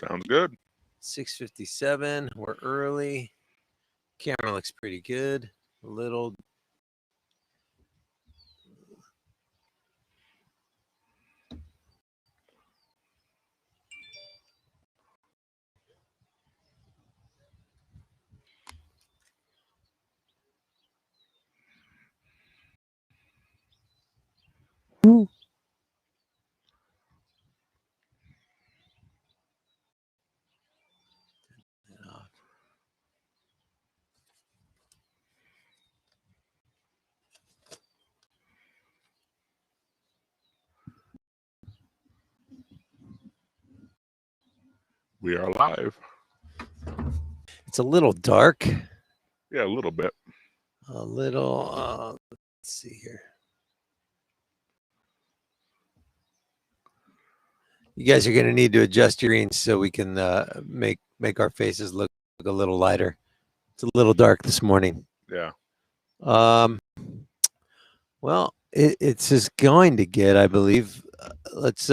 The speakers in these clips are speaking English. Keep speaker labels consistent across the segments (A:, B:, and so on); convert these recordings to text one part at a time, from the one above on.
A: Sounds good.
B: 6:57. We're early. Camera looks pretty good. A little. Ooh.
A: We are live.
B: It's a little dark.
A: Yeah, a little bit.
B: A little. Let's see here. You guys are going to need to adjust your screens so we can make our faces look a little lighter. It's a little dark this morning.
A: Yeah.
B: Well, it's just going to get, I believe. Let's.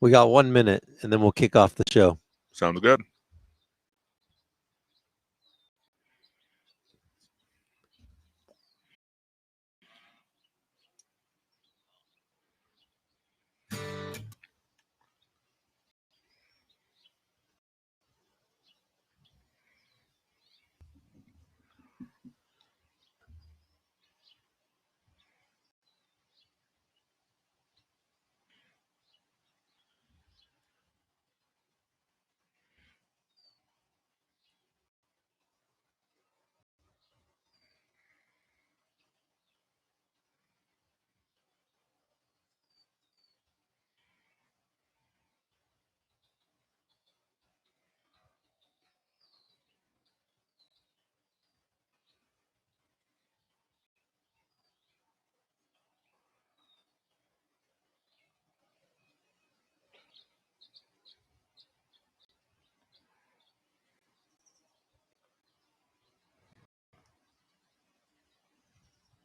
B: We got 1 minute, and then we'll kick off the show.
A: Sounds good.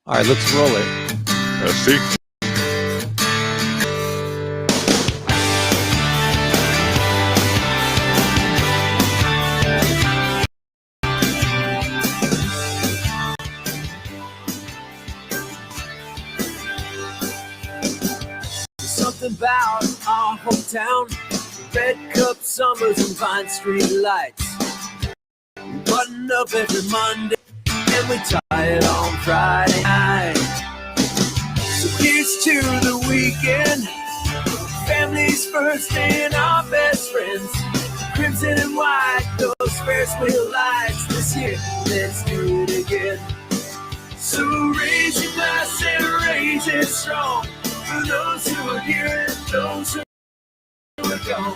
B: All right, let's roll it.
A: Let's see.
B: Something about our hometown, red cup summers and Vine Street lights. We button up every Monday and we tie it on Friday night. So here's to the weekend, families first and our best friends. Crimson and white, those Ferris wheel lights. This year, let's do it again. So raise your glass and raise it strong. For those who are here and those who are gone,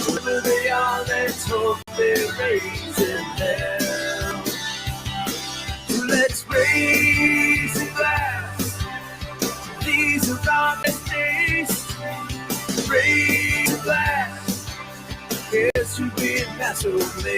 B: whoever they are, let's hope they're raising hell. Let's raise a glass. These are our best days. Raise a glass. Here's to being Paso Bay.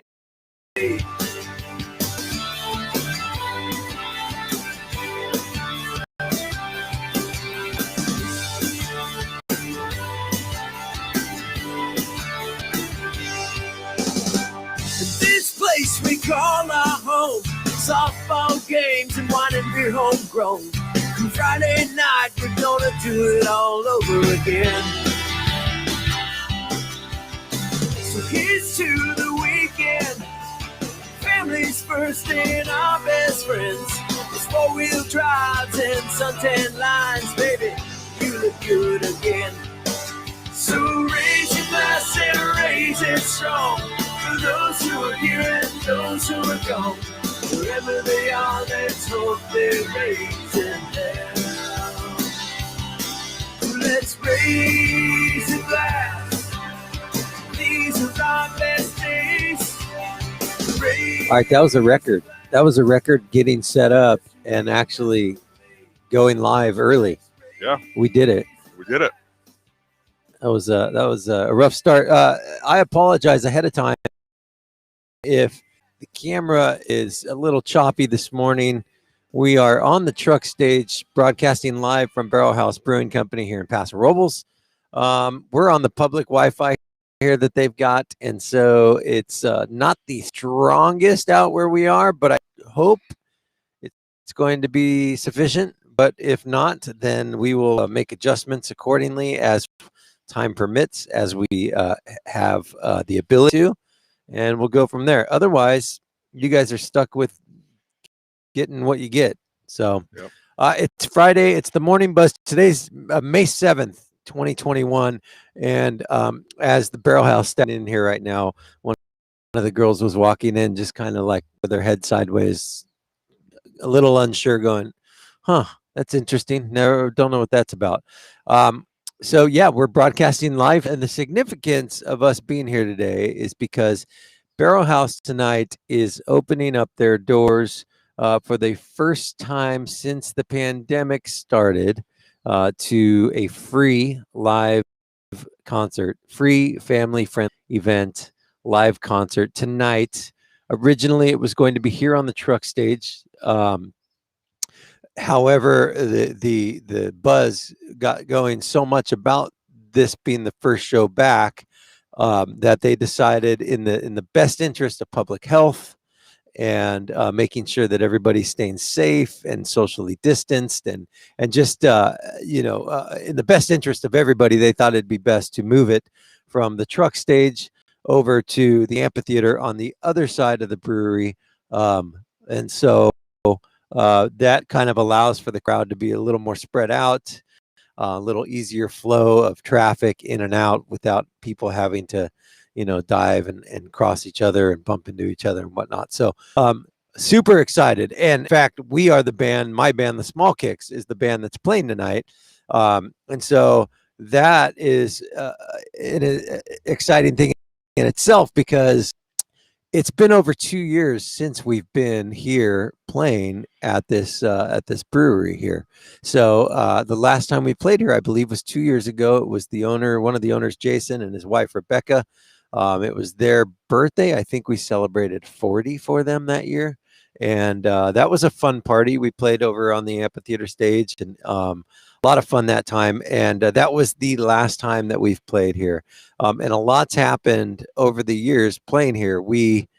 B: Place we call our home, softball games and wine and beer homegrown. Come Friday night, we're gonna do it all over again. So here's to the weekend, families first and our best friends. It's 4-wheel drives and suntan lines, baby, you look good again. So raise your glass and raise it strong. For those who are here and those who are gone, wherever they are, let's hope they're raising hell. Let's raise a glass. These are our best days. All right, that was a record. That was a record getting set up and actually going live early.
A: Yeah,
B: we did it.
A: We did it.
B: That was a rough start. I apologize ahead of time if the camera is a little choppy this morning. We are on the truck stage broadcasting live from Barrel House Brewing Company here in Paso Robles. We're on the public Wi-Fi
C: here that they've got, and so it's not the strongest out where we are, but I hope it's going to be sufficient. But if not, then we will make adjustments accordingly as time permits, as we have the ability to, and we'll go from there. Otherwise, you guys are stuck with getting what you get. So
A: Yep.
C: it's Friday. It's the Morning Buzz. Today's May 7th, 2021. And as the Barrel House standing in here right now, one of the girls was walking in just kind of like with her head sideways, a little unsure, going, huh, that's interesting. Never, don't know what that's about. So yeah, we're broadcasting live, and the significance of us being here today is because Barrel House tonight is opening up their doors for the first time since the pandemic started to a free live concert, free family-friendly event, live concert tonight. Originally, it was going to be here on the truck stage. However, the buzz got going so much about this being the first show back that they decided, in the best interest of public health and making sure that everybody's staying safe and socially distanced, and just in the best interest of everybody, they thought it'd be best to move it from the truck stage over to the amphitheater on the other side of the brewery, and so that kind of allows for the crowd to be a little more spread out, a little easier flow of traffic in and out without people having to dive and cross each other and bump into each other and whatnot. So super excited. And in fact, we are the band, my band, the Small Kicks, is the band that's playing tonight. And so that is an exciting thing in itself, because it's been over 2 years since we've been here playing at this brewery here. So the last time we played here, I believe, was 2 years ago. It was one of the owners, Jason, and his wife, Rebecca. It was their birthday. I think we celebrated 40 for them that year. And that was a fun party. We played over on the amphitheater stage, and a lot of fun that time. And that was the last time that we've played here. And a lot's happened over the years playing here. We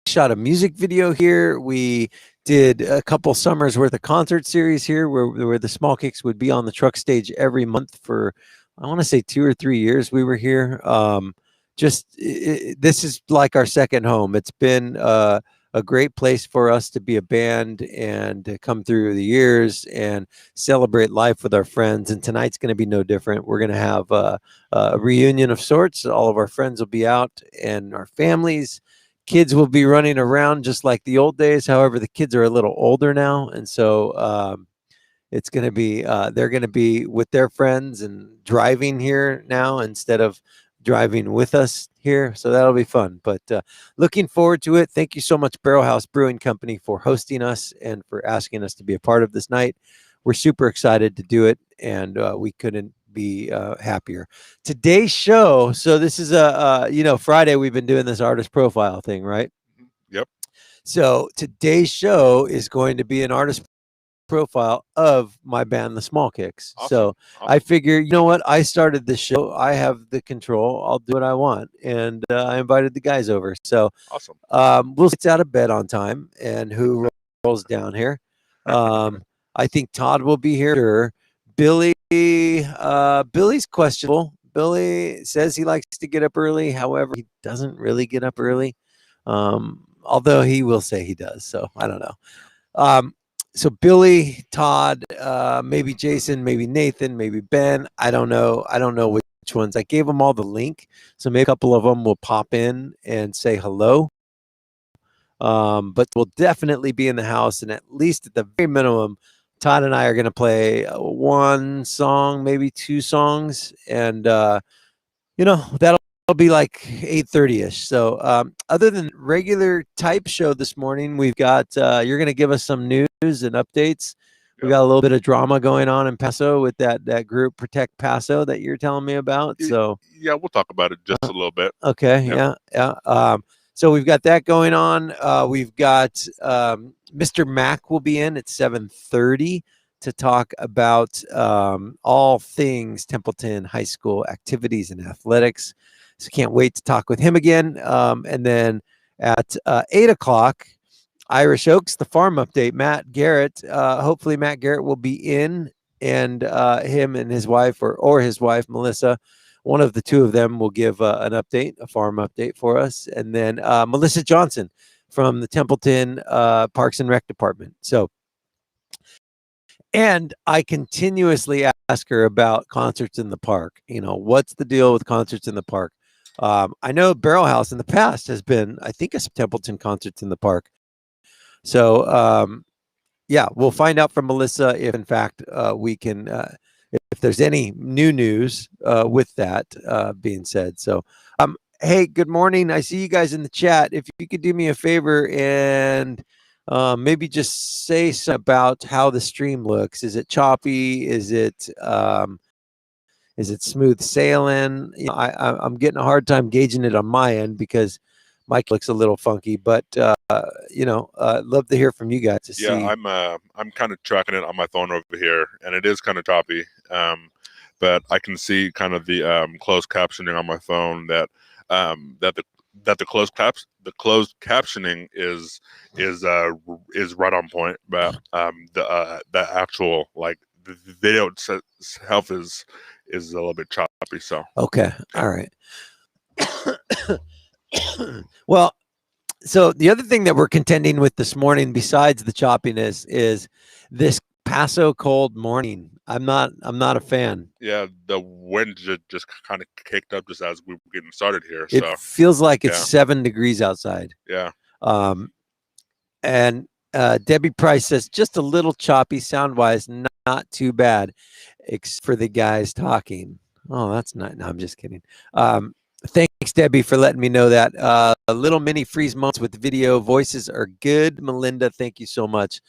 C: shot a music video here. We did a couple summers worth of concert series here where the Small Kicks would be on the truck stage every month for, I want to say, 2 or 3 years we were here. This is like our second home. It's been a great place for us to be a band and to come through the years and celebrate life with our friends. And tonight's going to be no different. We're going to have a reunion of sorts. All of our friends will be out, and our families. Kids will be running around just like the old days. However, the kids are a little older now, and so it's going to be they're going to be with their friends and driving here now instead of driving with us here. So that'll be fun. But looking forward to it. Thank you so much, Barrel House Brewing Company, for hosting us and for asking us to be a part of this night. We're super excited to do it, and we couldn't be happier. Today's show, so this is Friday we've been doing this artist profile thing, right?
A: Yep.
C: So today's show is going to be an artist profile of my band, the Small Kicks.
A: Awesome.
C: So I figure, you know what, I started this show, I have the control, I'll do what I want, and I invited the guys over. So
A: Awesome.
C: we'll get out of bed on time, and who rolls down here. I think Todd will be here. Billy's questionable. Billy says he likes to get up early. However, he doesn't really get up early. Although he will say he does. So I don't know. So Billy, Todd, maybe Jason, maybe Nathan, maybe Ben. I don't know. I don't know which ones. I gave them all the link. So maybe a couple of them will pop in and say hello. But we'll definitely be in the house. And at least at the very minimum, Todd and I are going to play one song, maybe 2 songs, and that'll be like 8:30ish. So other than regular type show this morning, we've got you're going to give us some news and updates. We got a little bit of drama going on in Paso with that group Protect Paso that you're telling me about. So
A: yeah, we'll talk about it just a little bit.
C: Okay. Yeah. So we've got that going on. We've got Mr. Mac will be in at 7:30 to talk about all things Templeton High School activities and athletics. So can't wait to talk with him again. And then at 8 o'clock, Irish Oaks, the farm update, Matt Garrett. Hopefully Matt Garrett will be in, and him and his wife or his wife, Melissa, one of the two of them will give an update, a farm update for us. And then Melissa Johnson from the Templeton Parks and Rec Department. So, and I continuously ask her about concerts in the park. You know, what's the deal with concerts in the park? I know Barrel House in the past has been, I think, a Templeton concerts in the park. So, yeah, we'll find out from Melissa if, in fact, we can, if there's any new news with that being said. So, hey, good morning. I see you guys in the chat. If you could do me a favor and maybe just say something about how the stream looks. Is it choppy? Is it smooth sailing? You know, I'm getting a hard time gauging it on my end because Mike looks a little funky, but you know, love to hear from you guys to see.
A: I'm kind of tracking it on my phone over here, and it is kind of choppy. But I can see kind of the closed captioning on my phone that the closed captioning is right on point, but the actual, like, the video itself is a little bit choppy. So
C: okay, all right. Well, so the other thing that we're contending with this morning, besides the choppiness, is this Paso cold morning. I'm not a fan.
A: Yeah, the wind just kind of kicked up just as we were getting started here. So
C: it feels like it's 7 degrees outside.
A: Yeah.
C: And Debbie Price says just a little choppy sound wise, not too bad, except for the guys talking. Oh, that's not. No, I'm just kidding. Thanks, Debbie, for letting me know that. A little mini freeze moments with video. Voices are good. Melinda, thank you so much.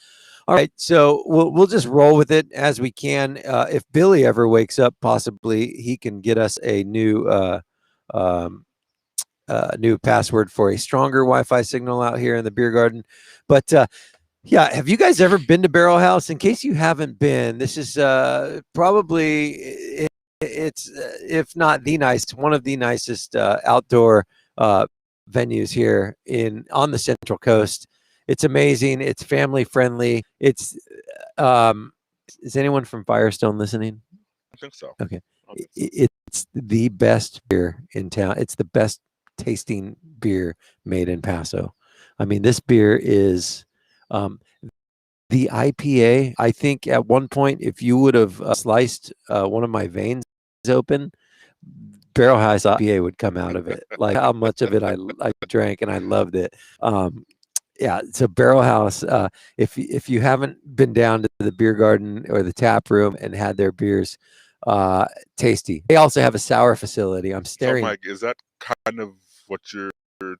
C: All right, so we'll just roll with it as we can. If Billy ever wakes up, possibly he can get us a new new password for a stronger Wi-Fi signal out here in the beer garden. But yeah, have you guys ever been to Barrel House? In case you haven't been, this is probably it's if not the one of the nicest outdoor venues here on the Central Coast. It's amazing. It's family friendly. It's is anyone from Firestone listening?
A: I think so.
C: Okay. It's the best beer in town. It's the best tasting beer made in Paso. I mean, this beer is the IPA. I think at one point, if you would have sliced one of my veins open, Barrel House IPA would come out of it. Like how much of it I drank, and I loved it. Yeah, so Barrel House. If you haven't been down to the beer garden or the tap room and had their beers, tasty. They also have a sour facility. I'm staring.
A: So, Mike, is that kind of what you're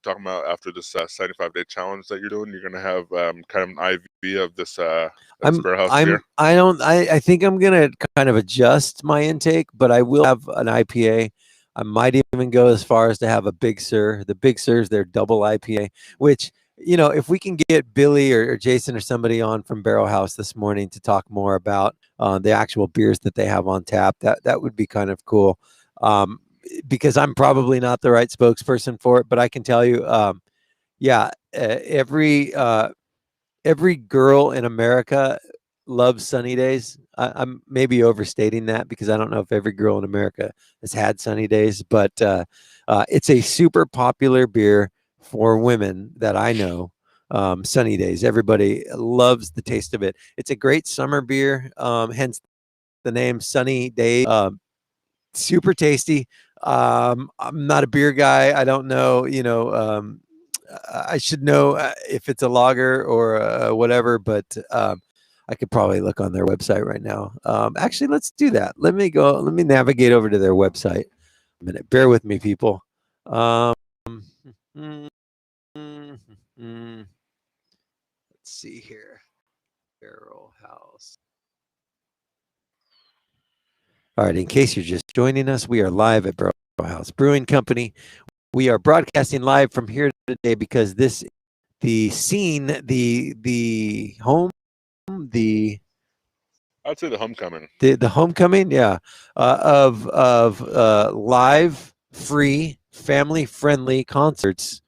A: talking about after this 75-day challenge that you're doing? You're gonna have kind of an IV of this Barrel House beer?
C: I think I'm gonna kind of adjust my intake, but I will have an IPA. I might even go as far as to have a Big Sur. The Big Sur is their double IPA, which, you know, if we can get Billy or Jason or somebody on from Barrel House this morning to talk more about the actual beers that they have on tap, that would be kind of cool. Because I'm probably not the right spokesperson for it, but I can tell you, yeah, every girl in America loves sunny days. I'm maybe overstating that because I don't know if every girl in America has had sunny days, but it's a super popular beer for women that I know. Sunny days, everybody loves the taste of it. It's a great summer beer, hence the name Sunny Day. Super tasty. I'm not a beer guy. I don't know, you know, I should know if it's a lager or whatever, but I could probably look on their website right now. Actually, let's do that. Let me navigate over to their website. A minute. Bear with me, people. Let's see here. Barrel House. All right, in case you're just joining us, we are live at Barrel House Brewing Company. We are broadcasting live from here today because the scene, the home, the
A: I'd say the Homecoming.
C: The Homecoming, yeah, of live, free, family friendly concerts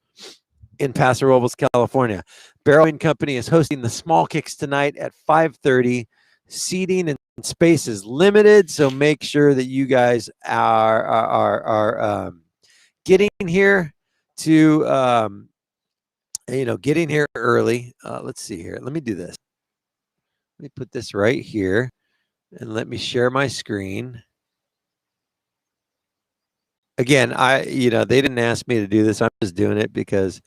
C: in Paso Robles, California. Barrel Wine Company is hosting the Small Kicks tonight at 5:30. Seating and space is limited, so make sure that you guys are getting here to getting here early. Let's see here. Let me do this. Let me put this right here and let me share my screen. Again, they didn't ask me to do this. I'm just doing it because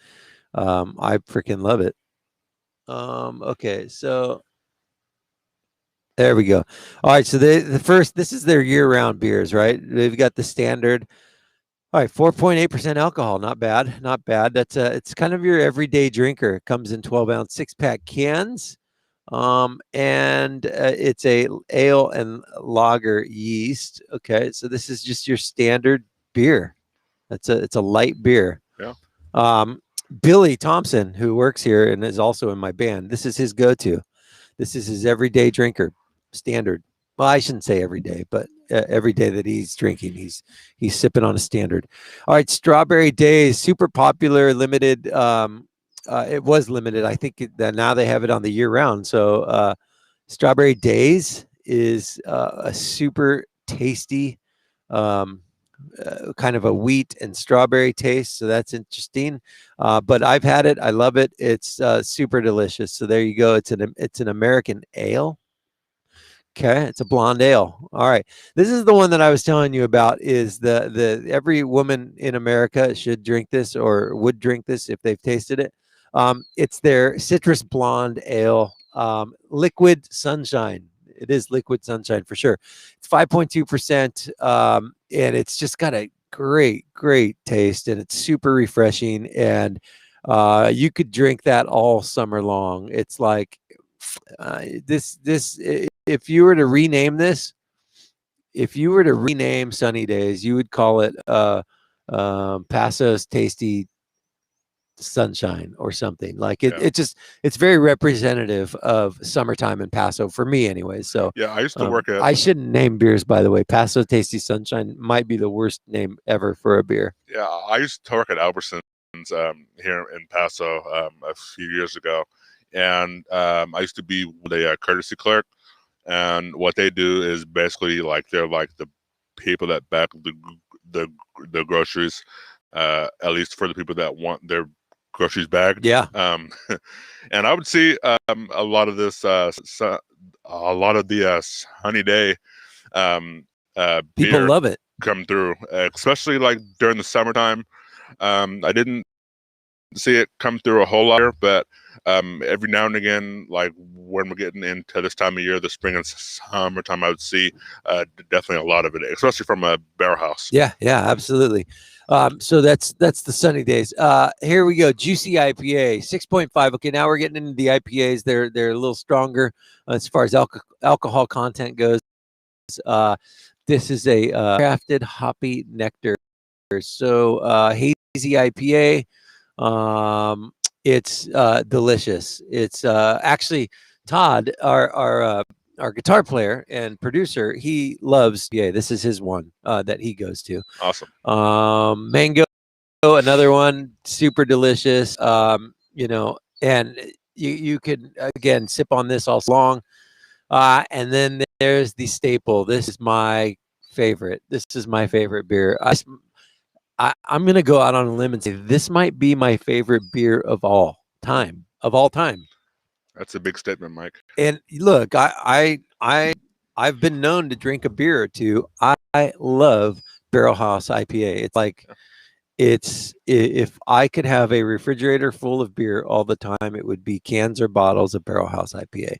C: I freaking love it. Okay, so there we go. All right, so this is their year-round beers, right? They've got the standard. All right, 4.8% alcohol, not bad, not bad. It's kind of your everyday drinker. It comes in 12-ounce 6-pack cans, and it's a ale and lager yeast. Okay, so this is just your standard beer. It's a light beer.
A: Yeah.
C: Billy Thompson, who works here and is also in my band, this is his go-to. This is his everyday drinker, standard. Well, I shouldn't say every day, but every day that he's drinking, he's sipping on a standard. All right, Strawberry Days, super popular, limited. It was limited. I think that now they have it on the year round. So Strawberry Days is a super tasty kind of a wheat and strawberry taste, so that's interesting. But I've had it, I love it. It's super delicious. So there you go. It's an American ale. Okay, it's a blonde ale. All right, this is the one that I was telling you about. Is the every woman in America should drink this or would drink this if they've tasted it. It's their citrus blonde ale, Liquid Sunshine. It is Liquid Sunshine for sure. It's 5.2%, and it's just got a great taste, and it's super refreshing. And you could drink that all summer long. It's like this. If you were to rename this, Sunny Days, you would call it Paso's Tasty Sunshine or something. Like it.
A: Yeah.
C: It's very representative of summertime in Paso for me, anyway. So
A: Yeah, I used to work at.
C: I shouldn't name beers, by the way. Paso Tasty Sunshine might be the worst name ever for a beer.
A: Yeah, I used to work at Albertsons here in Paso a few years ago, and I used to be the courtesy clerk. And what they do is basically like they're like the people that back the groceries, at least for the people that want their groceries bagged.
C: Yeah.
A: And I would see a lot of this, a lot of the Sunny Day
C: People
A: beer
C: love it.
A: come through, especially like during the summertime. I didn't see it come through a whole lot here, but every now and again, like when we're getting into this time of year, the spring and summertime, I would see definitely a lot of it, especially from a barrel house.
C: Yeah, absolutely. So that's the Sunny Days. Here we go. Juicy IPA, 6.5. Okay, now we're getting into the IPAs. They're a little stronger as far as alcohol content goes. This is a crafted hoppy nectar. So hazy IPA. It's delicious. It's actually Todd, our guitar player and producer, he loves IPA. This is his one that he goes to.
A: Awesome.
C: Mango, another one, super delicious. And you could again sip on this all long. And then there's the staple. This is my favorite. This is my favorite beer. I'm gonna go out on a limb and say this might be my favorite beer of all time.
A: That's a big statement, Mike.
C: And look, I've been known to drink a beer or two. I love Barrel House IPA. It's like if I could have a refrigerator full of beer all the time, it would be cans or bottles of Barrel House IPA.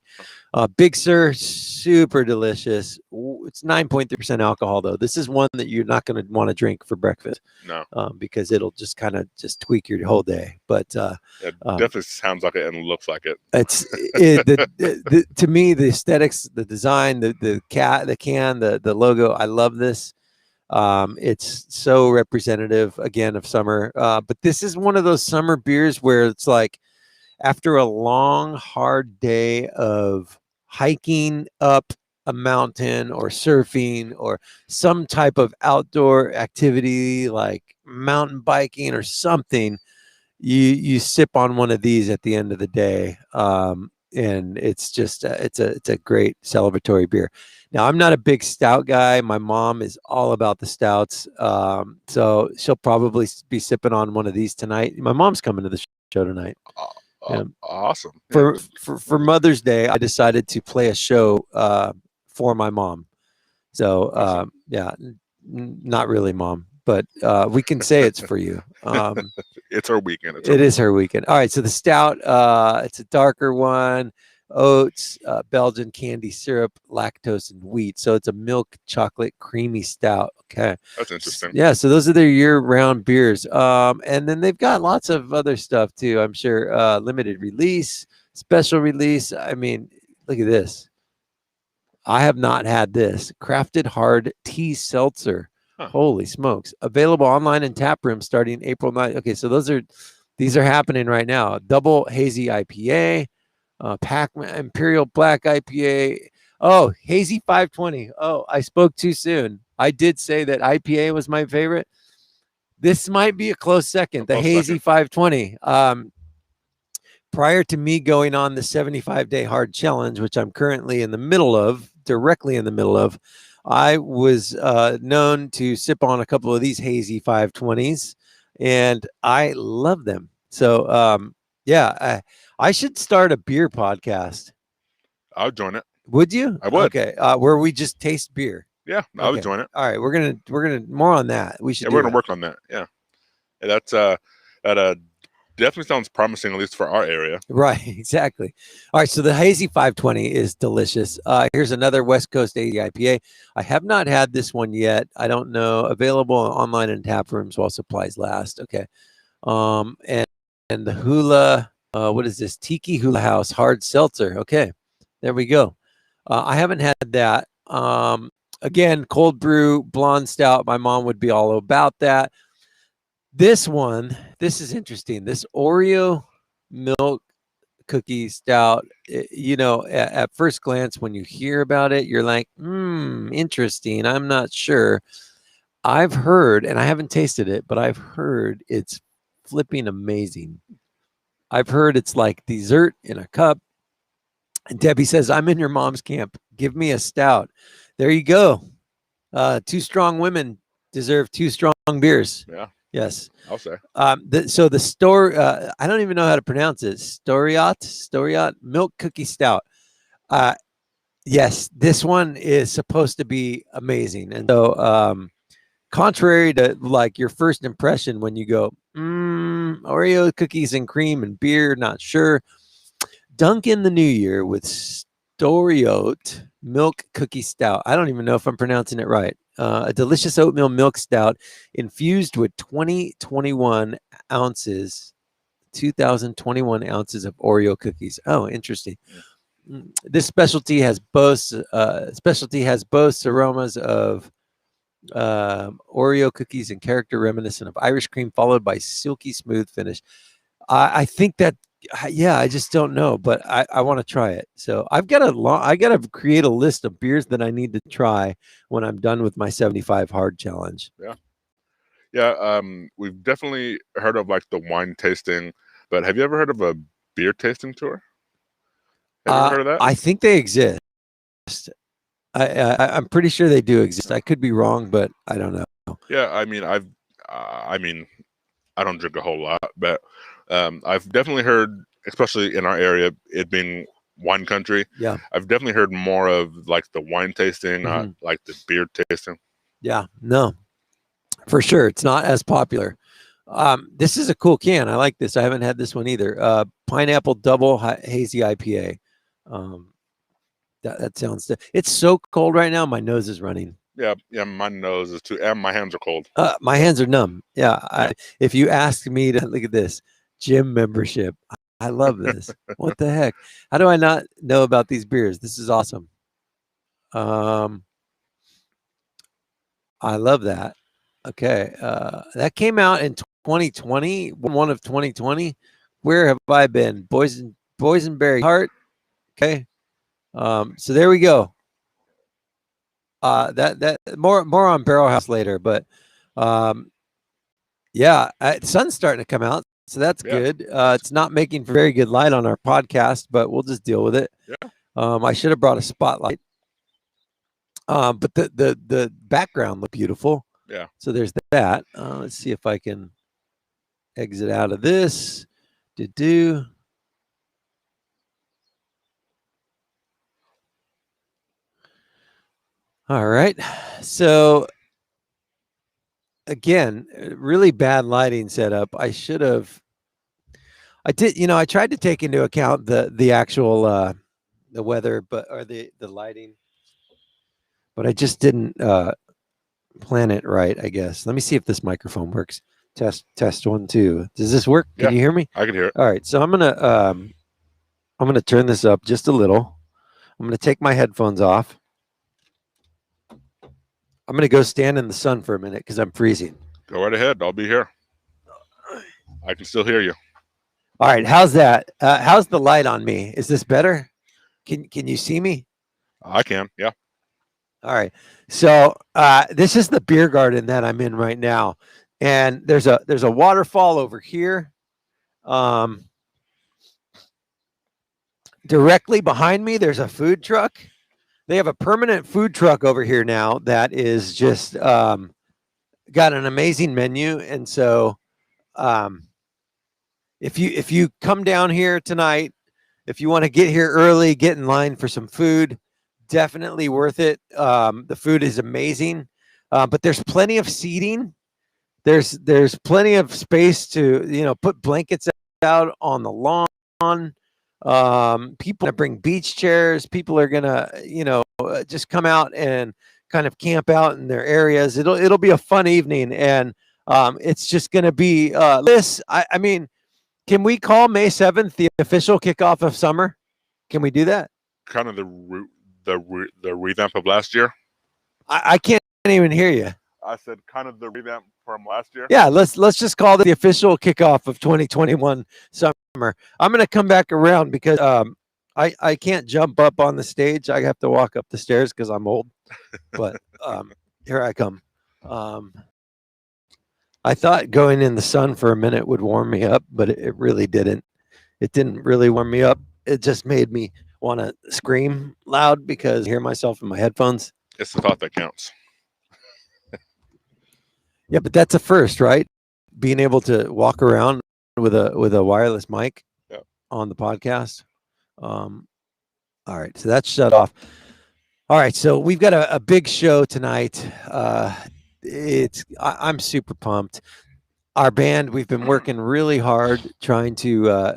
C: Big Sur, super delicious. It's 9.3% alcohol though. This is one that you're not going to want to drink for breakfast.
A: No.
C: Because it'll just kind of just tweak your whole day. But
A: it definitely sounds like it and looks like it.
C: It's to me, the aesthetics, the design, the can, the logo. I love this. It's so representative again of summer. But this is one of those summer beers where it's like after a long, hard day of hiking up a mountain or surfing or some type of outdoor activity like mountain biking or something, you sip on one of these at the end of the day, and it's just it's a great celebratory beer. Now, I'm not a big stout guy. My mom is all about the stouts, so she'll probably be sipping on one of these tonight. My mom's coming to the show tonight. Yeah.
A: Awesome.
C: For Mother's Day, I decided to play a show for my mom. So
A: Awesome.
C: yeah, not really, Mom, but we can say it's for you.
A: It's her weekend.
C: It is her weekend. All right, so the stout, it's a darker one. Oats, Belgian candy syrup, lactose, and wheat. So it's a milk chocolate creamy stout. Okay,
A: That's interesting.
C: yeah, so those are their year-round beers. And then they've got lots of other stuff too. I'm sure limited release, special release. I mean, look at this. I have not had this crafted hard tea seltzer.
A: Huh.
C: Holy smokes! Available online in tap room starting April 9th. Okay, so these are happening right now. Double hazy IPA, Pac-Man Imperial Black IPA. Oh, hazy 520. Oh, I spoke too soon. I did say that IPA was my favorite. This might be a close second. The hazy 520. Prior to me going on the 75-day hard challenge, which I'm currently in the middle of, directly in the middle of, I was known to sip on a couple of these hazy 520s, and I love them. So, yeah, I should start a beer podcast.
A: I would join it.
C: Would you?
A: I would.
C: Okay, where we just taste beer.
A: Yeah, I would join it.
C: All right, we're gonna more on that. We should.
A: Yeah, we're gonna work on that. Yeah, that's that definitely sounds promising, at least for our area.
C: Right, exactly. All right, so the hazy 520 is delicious. Here's another West Coast hazy IPA. I have not had this one yet. I don't know. Available online in tap rooms while supplies last. Okay, and the Hula. What is this? Tiki Hula House hard seltzer. Okay, there we go. I haven't had that. Again, cold brew blonde stout. My mom would be all about that. This one, this is interesting. This Oreo milk cookie stout, you know, at first glance, when you hear about it, you're like, interesting. I'm not sure. I've heard, and I haven't tasted it, but I've heard it's flipping amazing. I've heard it's like dessert in a cup. And Debbie says, I'm in your mom's camp. Give me a stout. There you go. Two strong women deserve two strong beers.
A: Yeah.
C: Yes.
A: I'll say.
C: So the store, I don't even know how to pronounce it. Storiot milk cookie stout. Yes, this one is supposed to be amazing. And so, contrary to like your first impression when you go, Oreo cookies and cream and beer, not sure. Dunk in the new year with Storiot milk cookie stout. I don't even know if I'm pronouncing it right. A delicious oatmeal milk stout infused with 2021 ounces of Oreo cookies. Oh, interesting. This specialty has boasts aromas of Oreo cookies and character reminiscent of Irish cream, followed by silky smooth finish. I think that, yeah, I just don't know, but I want to try it. So I got to create a list of beers that I need to try when I'm done with my 75 hard challenge.
A: Yeah. We've definitely heard of like the wine tasting, but have you ever heard of a beer tasting tour? Have you ever heard of that?
C: I think they exist. I'm pretty sure they do exist. I could be wrong, but I don't know.
A: Yeah, I mean, I don't drink a whole lot, but I've definitely heard, especially in our area, it being wine country.
C: Yeah,
A: I've definitely heard more of like the wine tasting, not like the beer tasting.
C: Yeah, no, for sure, it's not as popular. This is a cool can. I like this. I haven't had this one either. Pineapple double hazy IPA. That sounds. It's so cold right now. My nose is running.
A: Yeah. My nose is too, and my hands are cold.
C: My hands are numb. Yeah. If you ask me to look at this gym membership, I love this. What the heck? How do I not know about these beers? This is awesome. I love that. Okay. That came out in 2020, one of 2020. Where have I been? Boysenberry Heart. Okay. So there we go. That more on Barrel House later, but yeah, sun's starting to come out, so that's
A: Yeah.
C: good. It's not making for very good light on our podcast, but we'll just deal with it.
A: Yeah.
C: I should have brought a spotlight. But the background looked beautiful.
A: Yeah.
C: So there's that. Let's see if I can exit out of this. Do. All right. So again, really bad lighting setup. I did, I tried to take into account the actual the weather, or the lighting, but I just didn't plan it right, I guess. Let me see if this microphone works. Test 1 2. Does this work? Can
A: Yeah.
C: you hear me?
A: I can hear it.
C: All right. So I'm gonna turn this up just a little. I'm gonna take my headphones off. I'm gonna go stand in the sun for a minute because I'm freezing.
A: Go right ahead. I'll be here. I can still hear you.
C: All right. How's that? How's the light on me? Is this better? Can you see me?
A: I can. Yeah.
C: All right. So this is the beer garden that I'm in right now, and there's a waterfall over here. Directly behind me, there's a food truck. They have a permanent food truck over here now that is just got an amazing menu, and so if you come down here tonight, if you want to get here early, get in line for some food, definitely worth it. The food is amazing, but there's plenty of seating. There's plenty of space to put blankets out on the lawn. People are bring beach chairs. People are gonna just come out and kind of camp out in their areas. It'll be a fun evening, and it's just gonna be this. I mean, can we call May 7th the official kickoff of summer? Can we do that?
A: Kind of the revamp of last year.
C: I can't even hear you.
A: I said kind of the revamp from last year.
C: Yeah, let's just call it the official kickoff of 2021 summer. I'm gonna come back around because I can't jump up on the stage. I have to walk up the stairs because I'm old. But here I come. I thought going in the sun for a minute would warm me up, but it really didn't. It didn't really warm me up. It just made me want to scream loud because I hear myself in my headphones.
A: It's the thought that counts.
C: Yeah, but that's a first, right? Being able to walk around with a wireless mic on the podcast. All right, so that's shut off. All right, so we've got a big show tonight. I'm super pumped. Our band, we've been working really hard trying to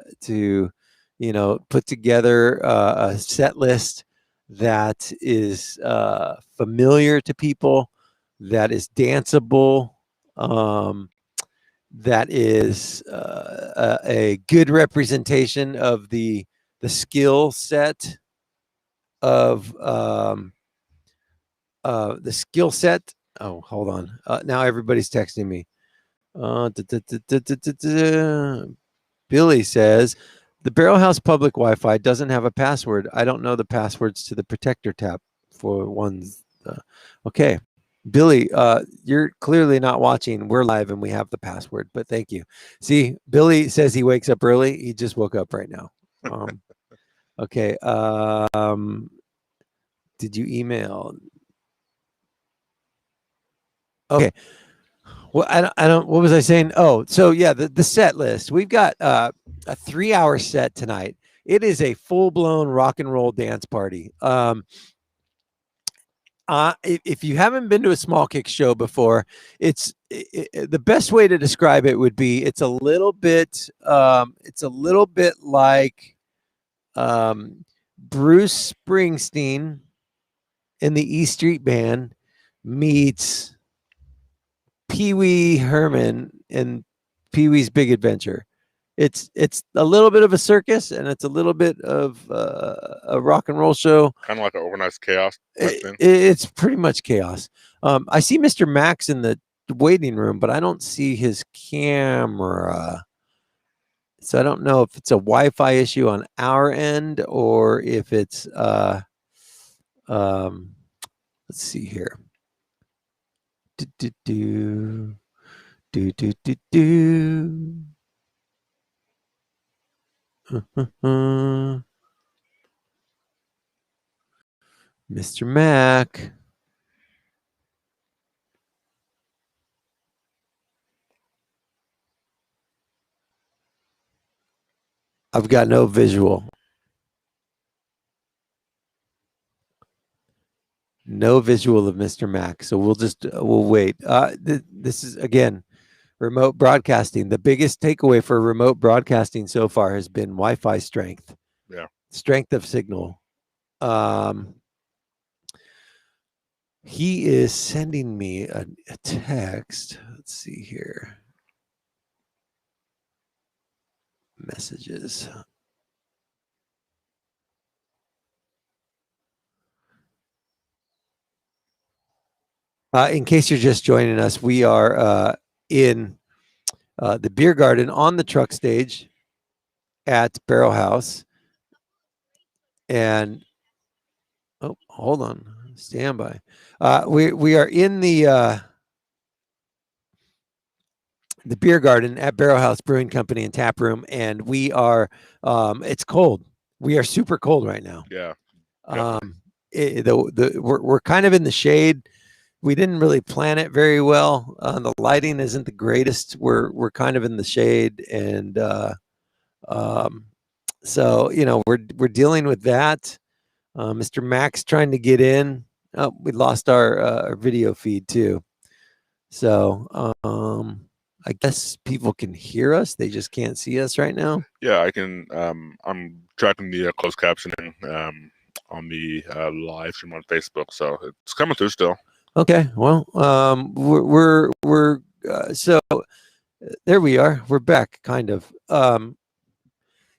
C: put together a set list that is familiar to people, that is danceable, that is a good representation of the skill set of the skill set. Oh, hold on. Now everybody's texting me. Billy says the Barrel House public Wi-Fi doesn't have a password. I don't know the passwords to the protector tab for ones. Okay, Billy, you're clearly not watching. We're live and we have the password, but thank you. See, Billy says he wakes up early. He just woke up right now. Okay. Did you email? Okay. Well, I don't. What was I saying? Oh, so yeah, the set list. We've got a 3-hour set tonight. It is a full-blown rock and roll dance party. If you haven't been to a Small Kick show before, the best way to describe it would be it's a little bit like Bruce Springsteen in the E Street Band meets Pee Wee Herman in Pee Wee's Big Adventure. It's a little bit of a circus, and it's a little bit of a rock and roll show.
A: Kind of like an organized chaos type thing.
C: It's pretty much chaos. I see Mr. Max in the waiting room, but I don't see his camera. So I don't know if it's a Wi-Fi issue on our end or if it's let's Let's see here. Do, do, do. Do, do, do, do. Mr. Mac. I've got no visual. No visual of Mr. Mac. So we'll wait. This is, again, remote broadcasting. The biggest takeaway for remote broadcasting so far has been Wi-Fi strength.
A: Yeah.
C: Strength of signal. He is sending me a text. Let's see here. Messages. In case you're just joining us, we are in the beer garden on the truck stage at Barrel House. And oh, hold on, stand by. We are in the beer garden at Barrel House Brewing Company and Tap Room, and we are. It's cold. We are super cold right now.
A: Yeah.
C: We're kind of in the shade. We didn't really plan it very well. The lighting isn't the greatest. We're kind of in the shade, and so we're dealing with that. Mr. Mac's trying to get in. Oh, we lost our video feed too. So I guess people can hear us. They just can't see us right now.
A: Yeah, I can. I'm tracking the closed captioning on the live stream on Facebook, so it's coming through still.
C: Okay, well, we're so there we are. We're back, kind of.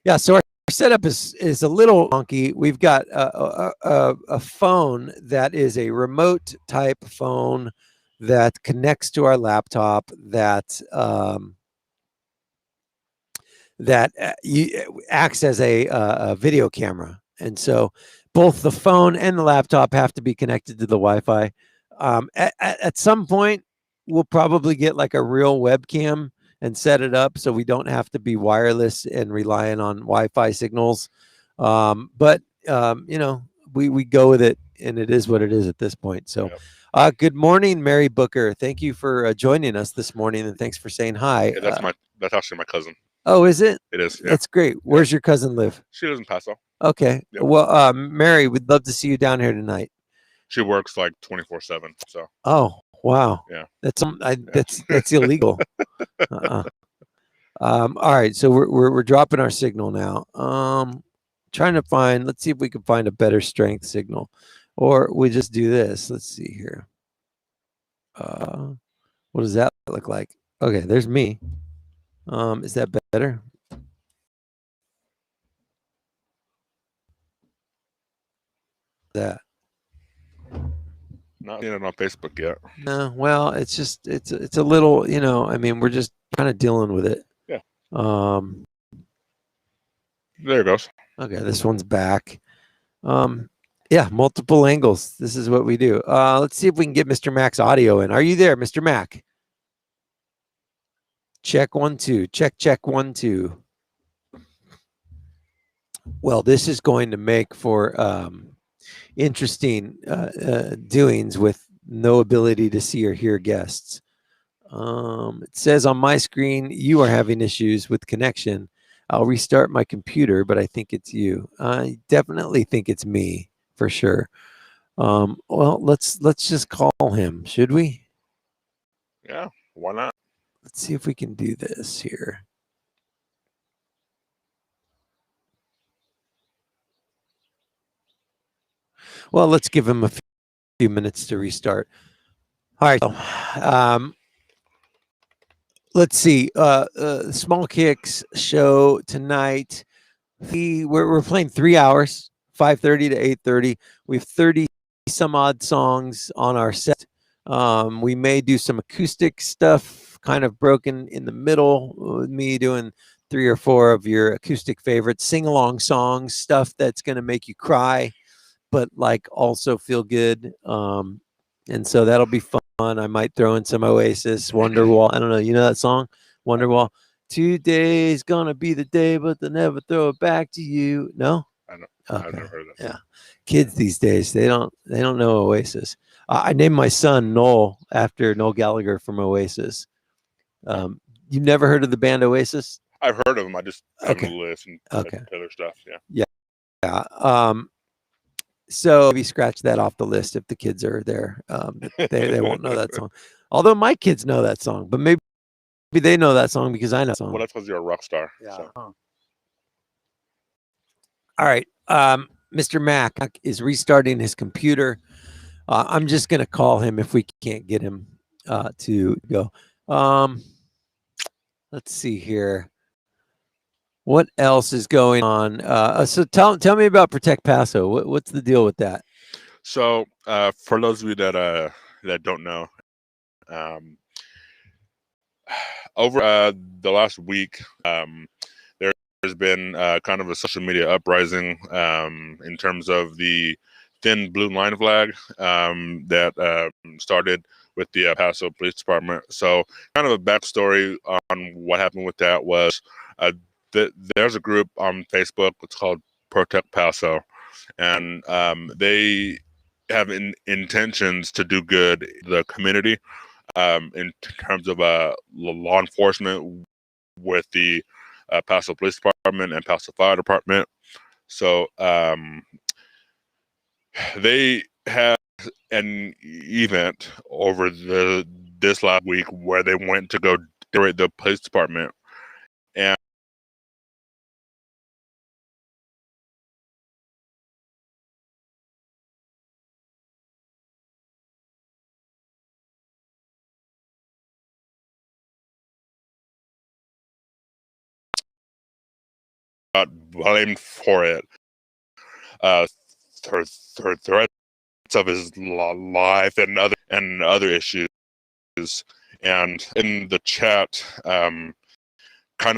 C: Yeah, so our setup is a little funky. We've got a phone that is a remote type phone that connects to our laptop that acts as a video camera, and so both the phone and the laptop have to be connected to the Wi-Fi. At some point, we'll probably get like a real webcam and set it up so we don't have to be wireless and relying on Wi-Fi signals. But we go with it, and it is what it is at this point. So, good morning, Mary Booker. Thank you for joining us this morning, and thanks for saying hi.
A: Yeah, that's actually my cousin.
C: Oh, is it?
A: It is. Yeah.
C: That's great. Where's your cousin live?
A: She lives in Paso.
C: Okay. Yep. Well, Mary, we'd love to see you down here tonight.
A: She works like 24/7. So.
C: Oh, wow.
A: Yeah.
C: That's illegal. All right, so we're dropping our signal now. Trying to find. Let's see if we can find a better strength signal, or we just do this. Let's see here. What does that look like? Okay, there's me. Is that better? That.
A: Not seeing it on Facebook yet.
C: No, well, it's just it's a little, I mean, we're just kind of dealing with it.
A: Yeah.
C: There
A: it goes.
C: Okay, this one's back. Yeah, multiple angles. This is what we do. Let's see if we can get Mr. Mac's audio in. Are you there, Mr. Mac? Check 1 2. Check 1 2. Well, this is going to make for interesting doings with no ability to see or hear guests. It says on my screen, you are having issues with connection. I'll restart my computer, but I think it's you. I definitely think it's me for sure. Well, let's just call him, should we?
A: Yeah, why not?
C: Let's see if we can do this here. Well, let's give him a few minutes to restart. All right. Let's see. Small Kicks show tonight. We're playing 3 hours, 5:30 to 8:30. We have 30 some odd songs on our set. We may do some acoustic stuff, kind of broken in the middle, with me doing 3 or 4 of your acoustic favorites, sing-along songs, stuff that's going to make you cry, but like also feel good. And so that'll be fun. I might throw in some Oasis, Wonderwall. I don't know. You know that song, Wonderwall. Today's gonna be the day, but they'll never throw it back to you. No.
A: I know. I've
C: Okay.
A: never heard that.
C: Yeah. Kids these days, they don't know Oasis. I named my son Noel after Noel Gallagher from Oasis. You never heard of the band Oasis?
A: I've heard of them. I just haven't
C: Okay.
A: listened
C: Okay.
A: to their stuff. Yeah.
C: Yeah. So maybe scratch that off the list if the kids are there. They won't know that song. Although my kids know that song, but maybe they know that song because I know that song.
A: Well, that's because you're a rock star.
C: Yeah.
A: So.
C: All right. Mr. Mac is restarting his computer. I'm just gonna call him if we can't get him to go. Let's see here. What else is going on? So tell me about Protect Paso. What's the deal with that?
A: So for those of you that don't know, over the last week, there's been kind of a social media uprising in terms of the thin blue line flag that started with the Paso Police Department. So kind of a backstory on what happened with that was there's a group on Facebook. It's called Protect Paso, and they have intentions to do good the community in terms of law enforcement with the Paso Police Department and Paso Fire Department. So they had an event over this last week where they went to go decorate the police department, and got blamed for it. Threats of his life and other issues, and in the chat, kind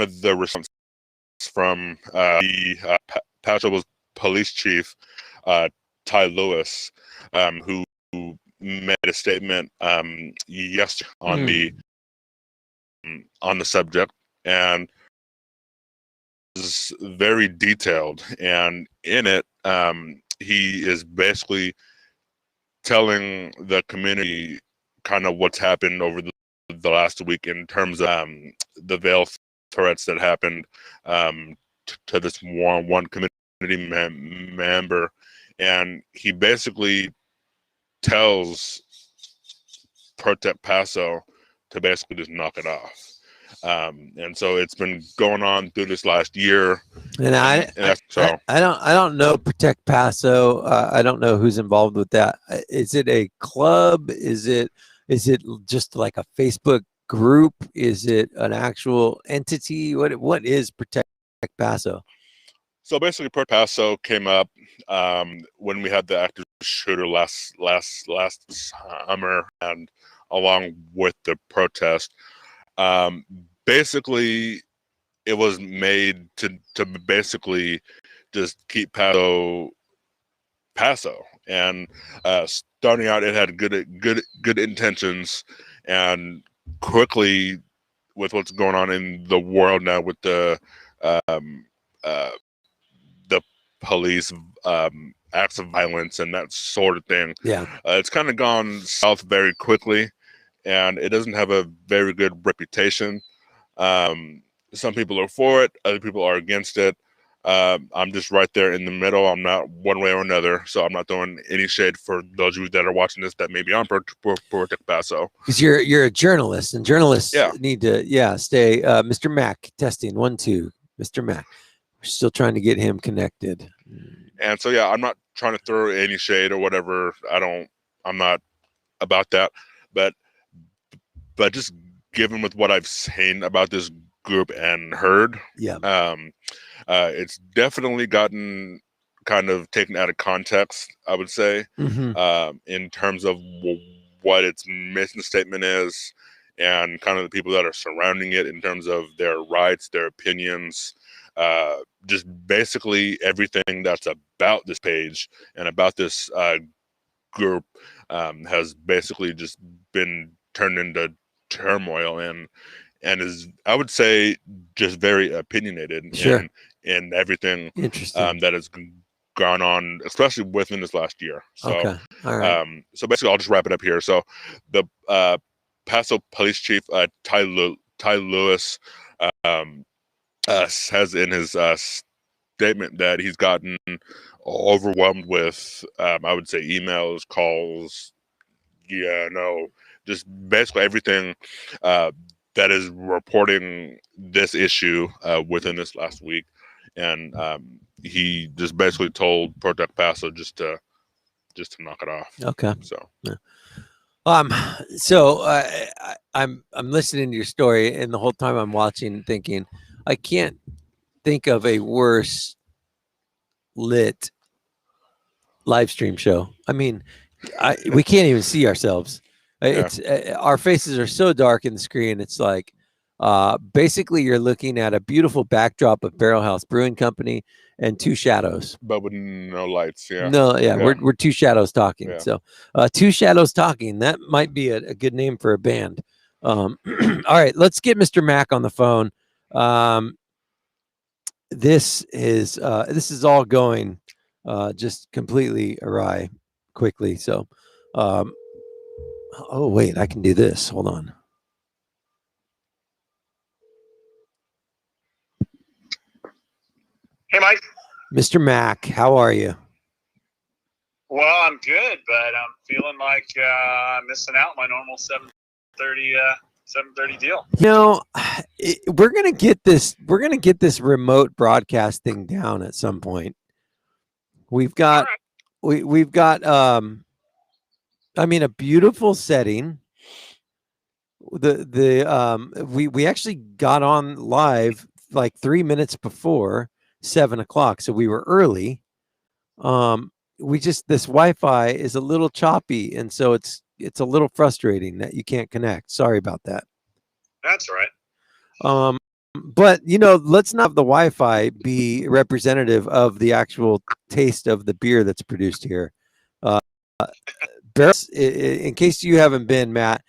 A: of the response from the Paso police chief, Ty Lewis, who made a statement yesterday on the subject, and is very detailed, and in it he is basically telling the community kind of what's happened over the last week in terms of the veil threats that happened to this one community member, and he basically tells Protect Paso to basically just knock it off. And so it's been going on through this last year.
C: And I don't know Protect Paso. I don't know who's involved with that. Is it a club? Is it just like a Facebook group? Is it an actual entity? What is Protect Paso?
A: So basically, Protect Paso came up when we had the active shooter last summer, and along with the protest. Basically, it was made to basically just keep Paso, and starting out, it had good intentions, and quickly, with what's going on in the world now with the police acts of violence and that sort of thing, it's kind of gone south very quickly, and it doesn't have a very good reputation. Some people are for it, other people are against it. I'm just right there in the middle. I'm not one way or another, so I'm not throwing any shade for those of you that are watching this that may be on Protect Paso.
C: Because you're a journalist, and journalists need to stay. Mr. Mac, testing 1 2. Mr. Mac, we're still trying to get him connected.
A: And so I'm not trying to throw any shade or whatever. I'm not about that, but just given with what I've seen about this group and heard, it's definitely gotten kind of taken out of context, I would say, in terms of what its mission statement is, and kind of the people that are surrounding it in terms of their rights, their opinions, just basically everything that's about this page and about this group has basically just been turned into turmoil and is, I would say, just very opinionated
C: Sure.
A: in everything
C: Interesting.
A: that has gone on, especially within this last year. So,
C: Okay. All right.
A: so basically, I'll just wrap it up here. So, the Paso Police Chief Ty Lewis says in his statement that he's gotten overwhelmed with, I would say, emails, calls, just basically everything that is reporting this issue within this last week. And he just basically told Protect Paso just to knock it off.
C: Okay.
A: So
C: so I'm listening to your story, and the whole time I'm watching, thinking, I can't think of a worse lit live stream show. I mean, we can't even see ourselves. It's our faces are so dark in the screen. It's like basically you're looking at a beautiful backdrop of Barrel House Brewing Company and two shadows.
A: but with no lights. Yeah.
C: No, yeah. We're two shadows talking.
A: Yeah.
C: So two shadows talking. That might be a good name for a band. All right, let's get Mr. Mack on the phone. This is all going just completely awry quickly. So oh wait, I can do this. Hold on.
D: Hey, Mike.
C: Mr. Mack, how are you?
D: Well, I'm good, but I'm feeling like I'm missing out my normal 7:30 deal.
C: You know, we're gonna get this remote broadcast thing down at some point. We've got we've got I mean, a beautiful setting. We actually got on live like 3 minutes before 7 o'clock, so we were early. This Wi-Fi is a little choppy, and so it's a little frustrating that you can't connect. Sorry about that.
D: That's all right.
C: But let's not have the Wi-Fi be representative of the actual taste of the beer that's produced here. In case you haven't been, Matt,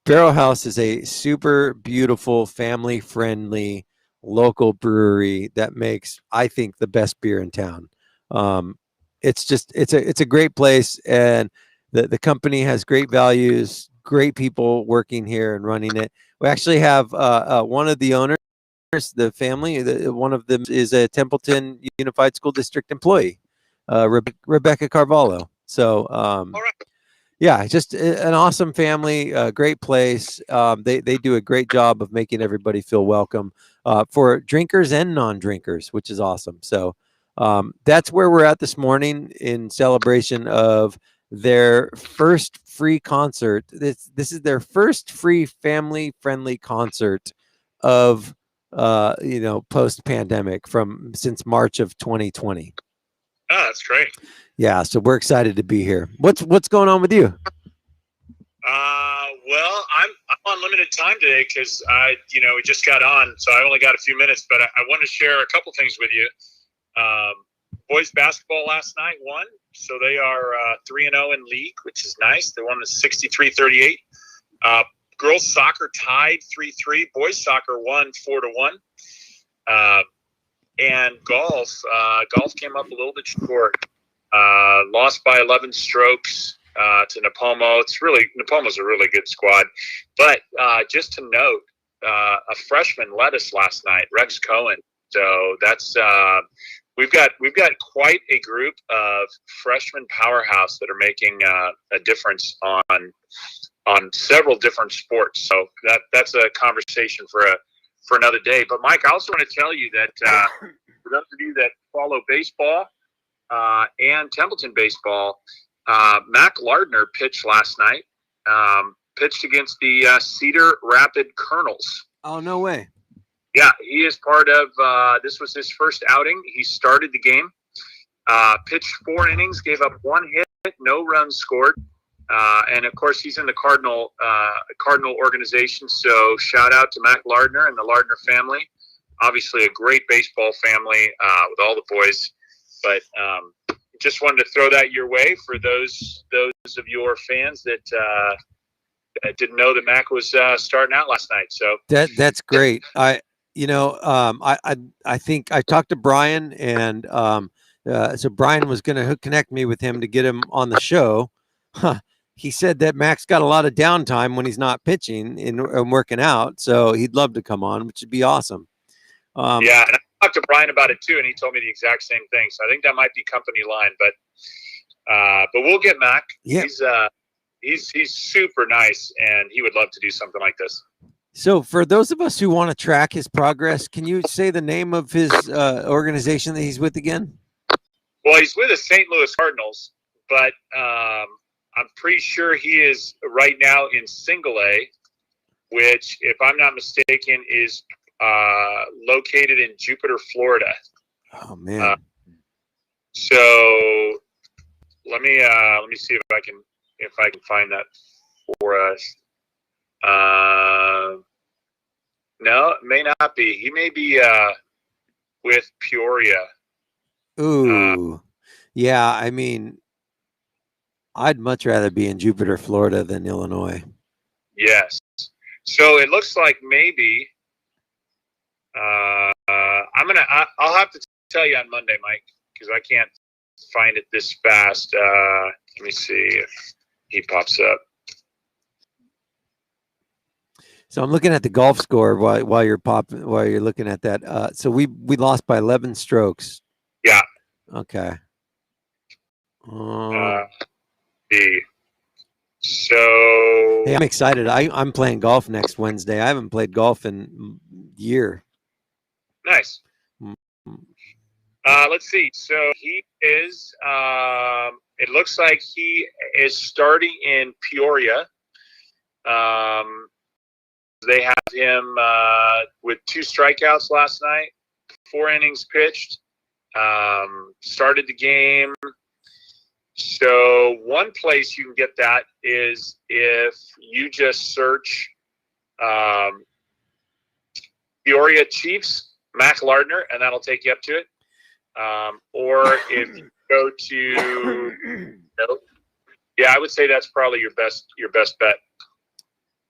C: Barrel House is a super beautiful, family-friendly local brewery that makes, I think, the best beer in town. It's a great place, and the company has great values, great people working here and running it. We actually have one of the owners, the family, one of them is a Templeton Unified School District employee, Rebecca Carvalho. So
D: All right.
C: yeah, just an awesome family, great place. They do a great job of making everybody feel welcome for drinkers and non-drinkers, which is awesome. So that's where we're at this morning in celebration of their first free concert. This is their first free family-friendly concert of post-pandemic since March of 2020.
D: Oh, that's great.
C: Yeah, so we're excited to be here. What's going on with you?
D: Well, I'm on limited time today because we just got on, so I only got a few minutes. But I want to share a couple things with you. Boys basketball last night won, so they are 3-0 in league, which is nice. They won the 63-38. Girls soccer tied 3-3. Boys soccer won 4-1. And golf came up a little bit short. Lost by 11 strokes to Napomo. Napomo's a really good squad. But just to note, a freshman led us last night, Rex Cohen. So that's we've got quite a group of freshman powerhouse that are making a difference on several different sports. So that's a conversation for another day. But Mike, I also want to tell you that for those of you that follow baseball and Templeton baseball, Mac Lardner pitched last night. Pitched against the Cedar Rapid Colonels.
C: Oh, no way.
D: Yeah, he is part of. This was his first outing. He started the game. Pitched 4 innings, gave up 1 hit, no runs scored. And of course, he's in the Cardinal organization. So shout out to Mac Lardner and the Lardner family. Obviously, a great baseball family with all the boys. But just wanted to throw that your way for those of your fans that didn't know that Mac was starting out last night. So
C: that's great. I think I talked to Brian, and so Brian was going to connect me with him to get him on the show. He said that Mac's got a lot of downtime when he's not pitching and working out, so he'd love to come on, which would be awesome.
D: Yeah, and I talked to Brian about it too, and he told me the exact same thing. So I think that might be company line, but we'll get Mac.
C: Yeah.
D: He's super nice, and he would love to do something like this.
C: So for those of us who want to track his progress, can you say the name of his organization that he's with again?
D: Well, he's with the St. Louis Cardinals, but I'm pretty sure he is right now in Single A, which, if I'm not mistaken, is located in Jupiter, Florida.
C: Oh man!
D: So let me see if I can find that for us. No, it may not be. He may be with Peoria.
C: Ooh, yeah. I mean, I'd much rather be in Jupiter, Florida than Illinois.
D: Yes. So it looks like maybe I'll have to tell you on Monday, Mike, because I can't find it this fast. Let me see if he pops up.
C: So I'm looking at the golf score while you're looking at that. So we lost by 11 strokes.
D: Yeah.
C: Okay.
D: So
C: hey, I'm excited. I'm playing golf next Wednesday. I haven't played golf in a year.
D: Nice. Let's see. So he is. It looks like he is starting in Peoria. They have him with 2 strikeouts last night, 4 innings pitched. Started the game. So one place you can get that is if you just search Peoria Chiefs, Mac Lardner, and that'll take you up to it. Or if you go to, I would say that's probably your best bet.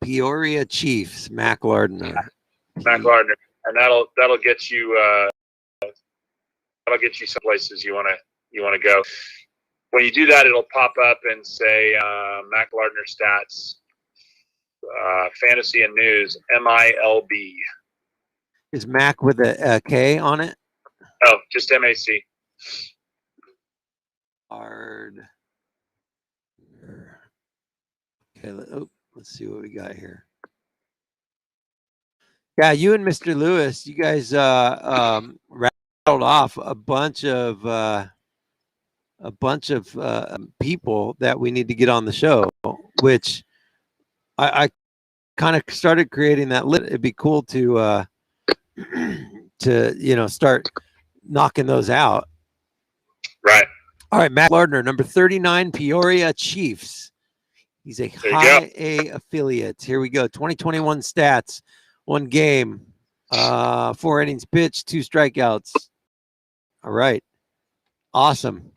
C: Peoria Chiefs, Mac Lardner.
D: Mac Lardner, and that'll get you some places you want to go. When you do that, it'll pop up and say Mac Lardner stats, fantasy and news, MILB.
C: Is Mac with a K on it?
D: Oh, just MAC.
C: Hard. Okay, let's see what we got here. Yeah, you and Mr. Lewis, you guys rattled off a bunch of people that we need to get on the show, which I kind of started creating that list. It'd be cool to start knocking those out.
D: Right.
C: All right, Mac Lardner, number 39, Peoria Chiefs. He's a high A affiliate. Here we go. 2021 stats: 1 game, 4 innings pitched, 2 strikeouts. All right, awesome.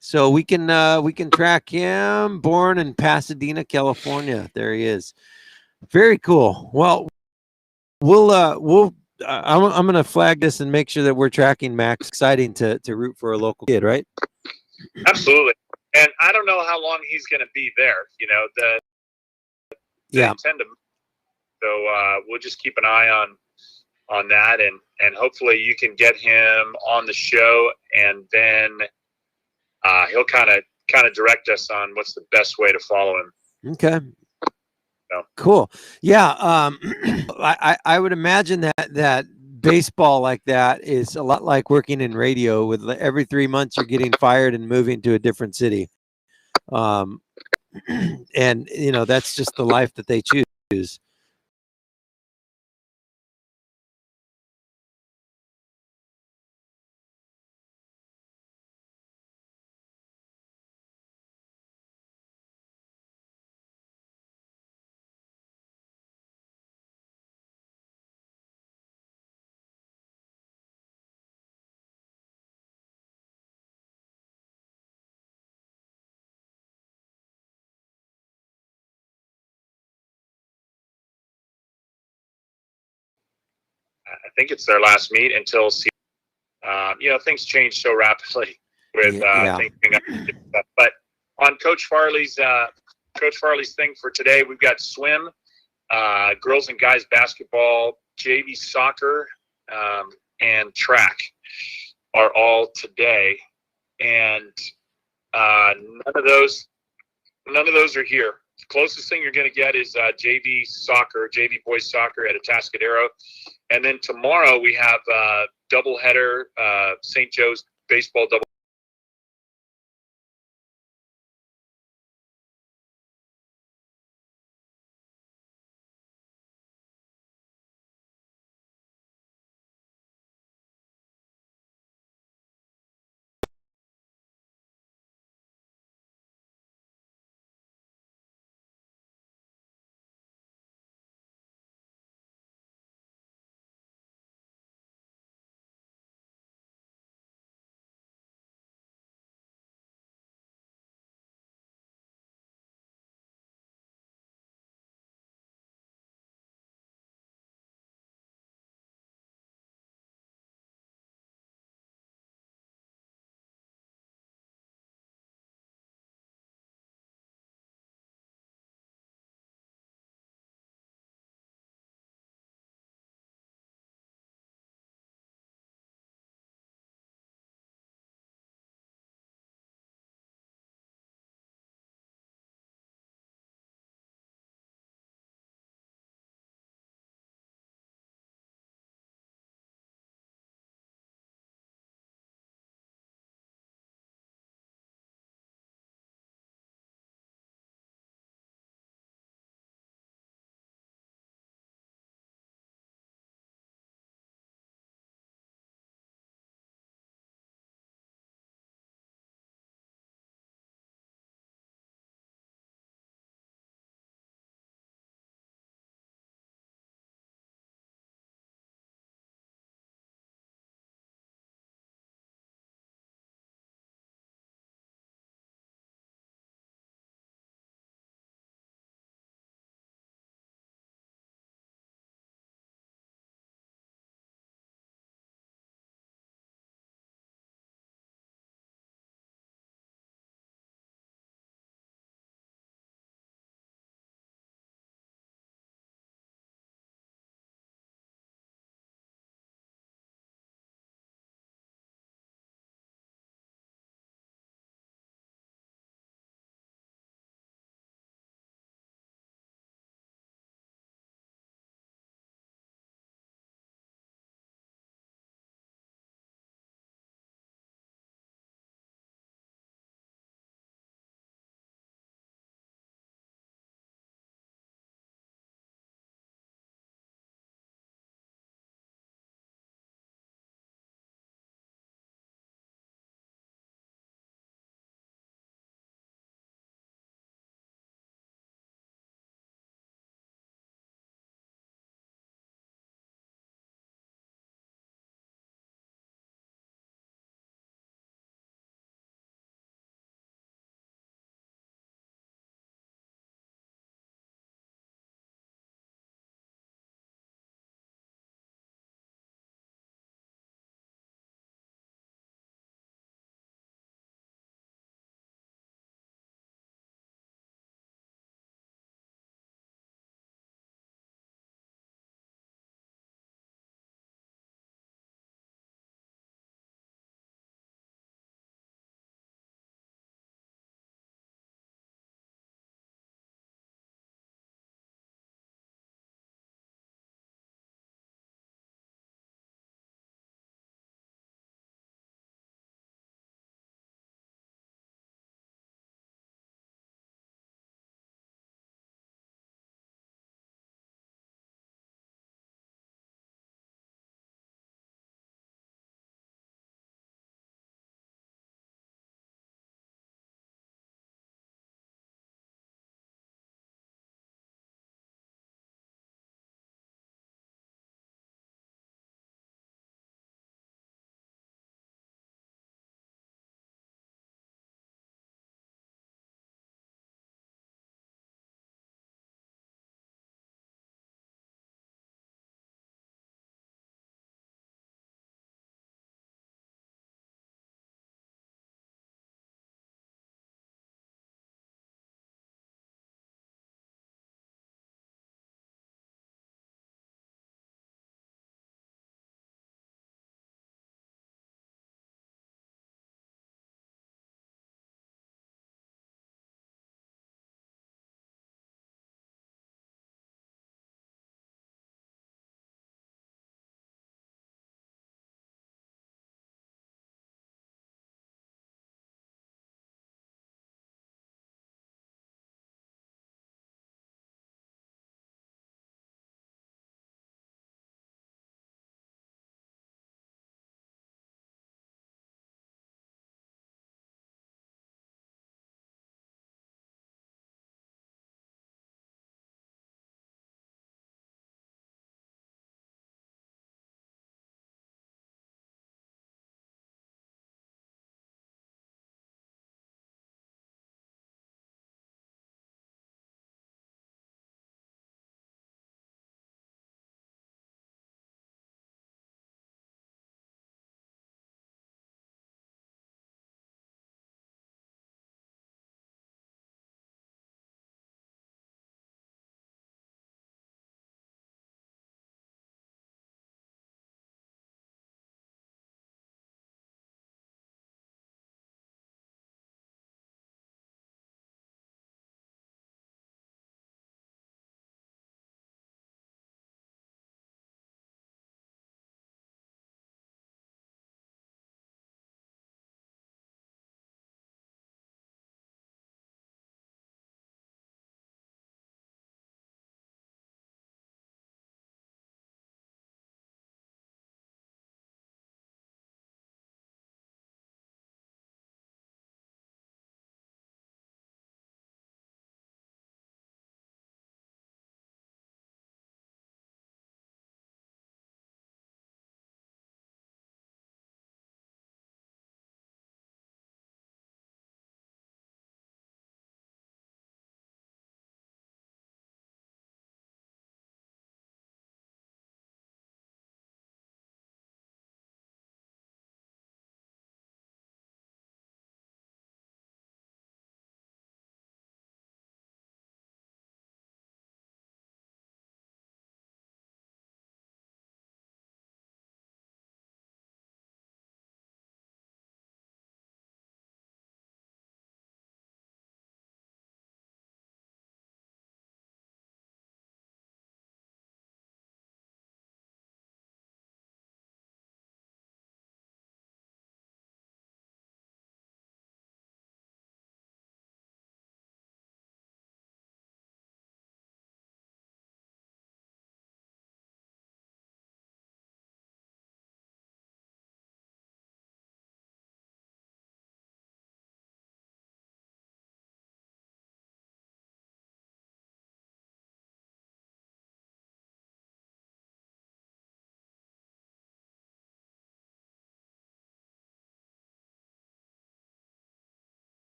C: So we can track him. Born in Pasadena, California. There he is. Very cool. Well, I'm going to flag this and make sure that we're tracking Max. Exciting to root for a local kid, right?
D: Absolutely. And I don't know how long he's going to be there. They tend to. So we'll just keep an eye on that, and hopefully you can get him on the show, and then he'll kind of direct us on what's the best way to follow him.
C: Okay. Cool. Yeah. I would imagine that baseball like that is a lot like working in radio. With every 3 months you're getting fired and moving to a different city. And that's just the life that they choose.
D: I think it's their last meet until things change so rapidly with
C: Yeah.
D: things being up. But on Coach Farley's thing for today, we've got swim, girls and guys basketball, JV soccer, and track are all today, and none of those are here. The closest thing you're going to get is JV boys soccer at Atascadero, and then tomorrow we have doubleheader, St. Joe's baseball double.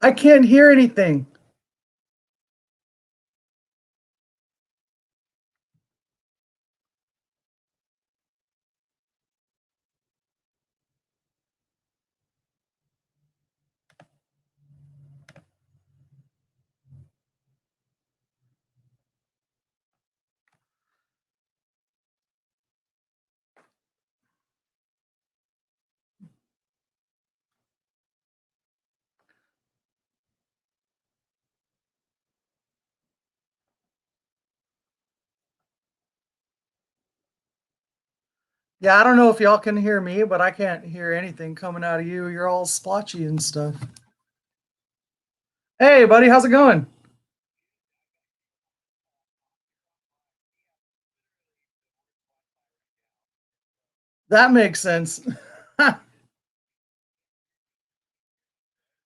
E: I can't hear anything. Yeah, I don't know if y'all can hear me, but I can't hear anything coming out of you. You're all splotchy and stuff. Hey, buddy, how's it going? That makes sense.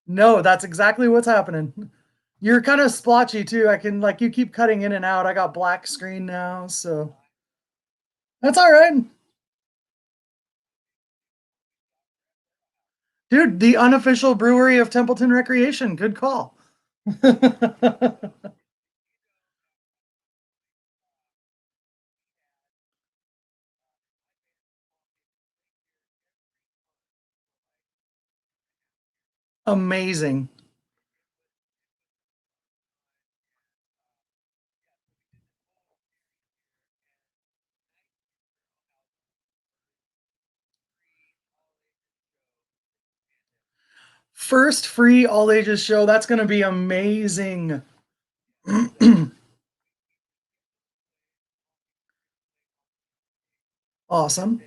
E: No, that's exactly what's happening. You're kind of splotchy too. I can like you keep cutting in and out. I got black screen now, so that's all right. Dude, the unofficial brewery of Templeton Recreation. Good call. Amazing. First free all ages show. That's going to be amazing. Awesome.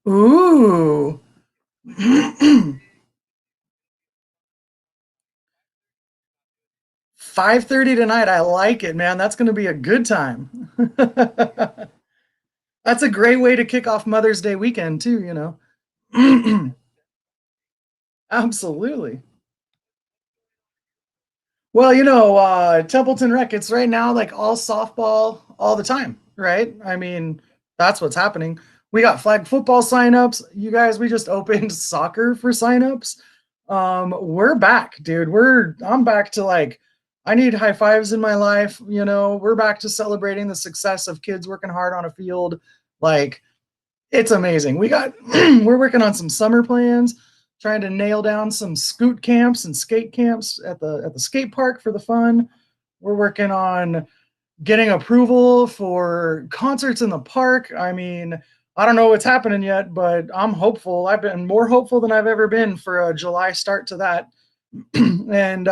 E: Ooh. 5:30 tonight. I like it, man. That's going to be a good time. That's a great way to kick off Mother's Day weekend too, you know. Absolutely. Well, you know, Templeton Rec, it's right now like all softball all the time, right? I mean, that's what's happening. We got flag football signups. You guys, we just opened soccer for signups. We're back, dude. I'm back to like I need high fives in my life, you know. We're back to celebrating the success of kids working hard on a field. Like it's amazing. We're working on some summer plans, trying to nail down some scoot camps and skate camps at the skate park for the fun. We're working on getting approval for concerts in the park. I mean, I don't know what's happening yet, but I'm hopeful. I've been more hopeful than I've ever been for a July start to that. And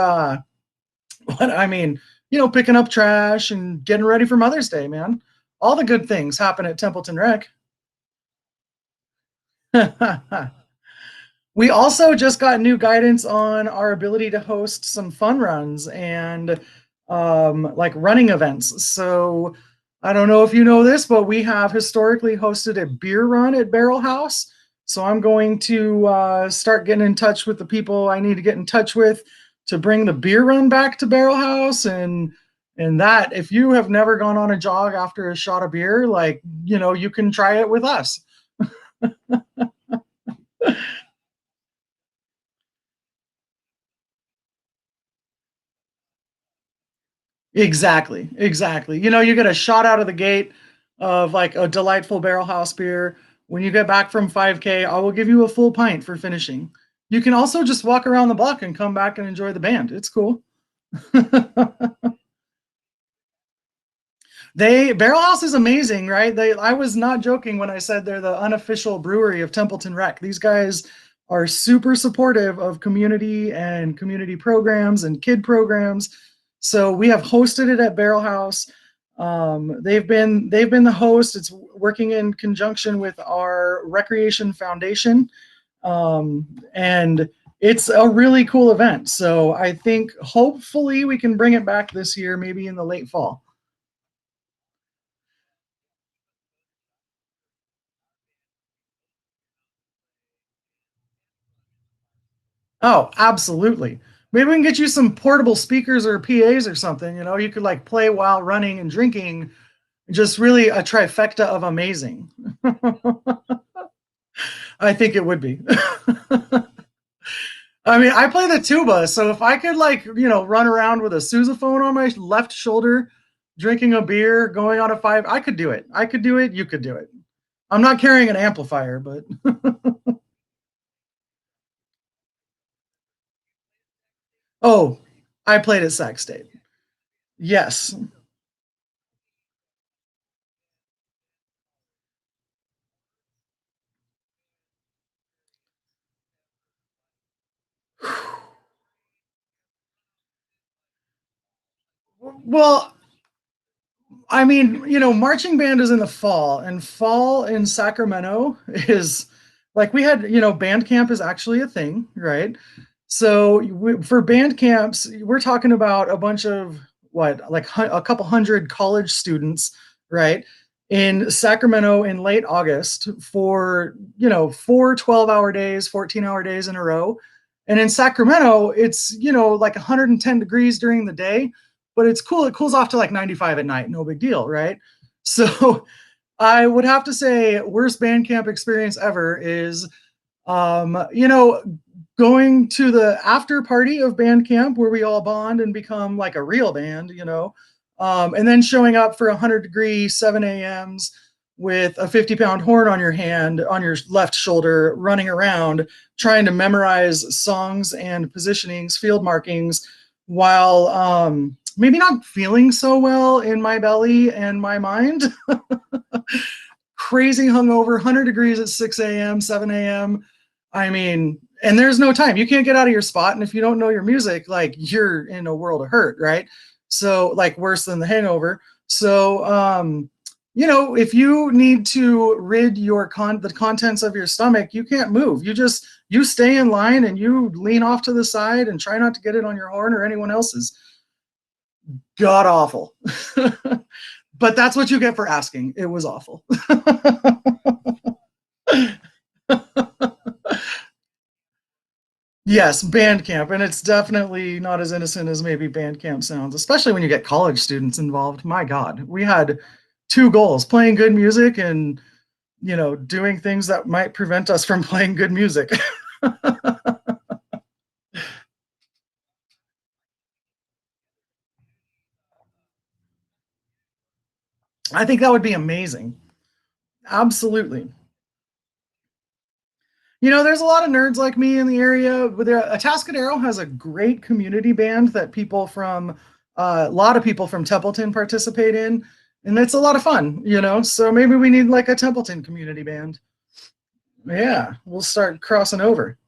E: but I mean, you know, picking up trash and getting ready for Mother's Day, man. All the good things happen at Templeton Rec. We also just got new guidance on our ability to host some fun runs and like running events. So I don't know if you know this, but we have historically hosted a beer run at Barrel House. So I'm going to start getting in touch with the people I need to get in touch with to bring the beer run back to Barrel House and that if you have never gone on a jog after a shot of beer, like you know, you can try it with us. Exactly, exactly. You know, you get a shot out of the gate of like a delightful barrel house beer. When you get back from 5K, I will give you a full pint for finishing. You can also just walk around the block and come back and enjoy the band. It's cool. They Barrel House is amazing, right? They I was not joking when I said they're the unofficial brewery of Templeton Rec. These guys are super supportive of community and community programs and kid programs. So we have hosted it at Barrel House. They've been the host. It's working in conjunction with our Recreation Foundation, and it's a really cool event. So I think hopefully we can bring it back this year, maybe in the late fall. Oh, absolutely. Maybe we can get you some portable speakers or PAs or something. You know, you could like play while running and drinking. Just really a trifecta of amazing. I think it would be. I mean, I play the tuba, so if I could like, run around with a sousaphone on my left shoulder, drinking a beer, going on a five, I could do it. I could do it. You could do it. I'm not carrying an amplifier, but oh, I played at Sac State. Yes. Well, I mean, marching band is in the fall, and fall in Sacramento is like we had, band camp is actually a thing, right? So for band camps, we're talking about a bunch of what, like a couple hundred college students, right? In Sacramento in late August for, 4 12-hour days, 14-hour days in a row. And in Sacramento, it's, like 110 degrees during the day, but it's cool. It cools off to like 95 at night. No big deal, right? So I would have to say worst band camp experience ever is, going to the after party of band camp where we all bond and become like a real band, and then showing up for 100-degree 7 a.m.s with a 50-pound horn on your hand, on your left shoulder, running around trying to memorize songs and positionings, field markings, while maybe not feeling so well in my belly and my mind. Crazy hungover, 100 degrees at 6 a.m., 7 a.m. I mean, and there's no time. You can't get out of your spot. And if you don't know your music, like you're in a world of hurt, right? So, like worse than the hangover. So, if you need to rid the contents of your stomach, you can't move. You stay in line and you lean off to the side and try not to get it on your horn or anyone else's. God awful. But that's what you get for asking. It was awful. Yes, Bandcamp, and it's definitely not as innocent as maybe Bandcamp sounds, especially when you get college students involved. My God, we had two goals: playing good music and doing things that might prevent us from playing good music. I think that would be amazing. Absolutely. There's a lot of nerds like me in the area. But Atascadero has a great community band that a lot of people from Templeton participate in, and it's a lot of fun. So maybe we need like a Templeton community band. Yeah, we'll start crossing over.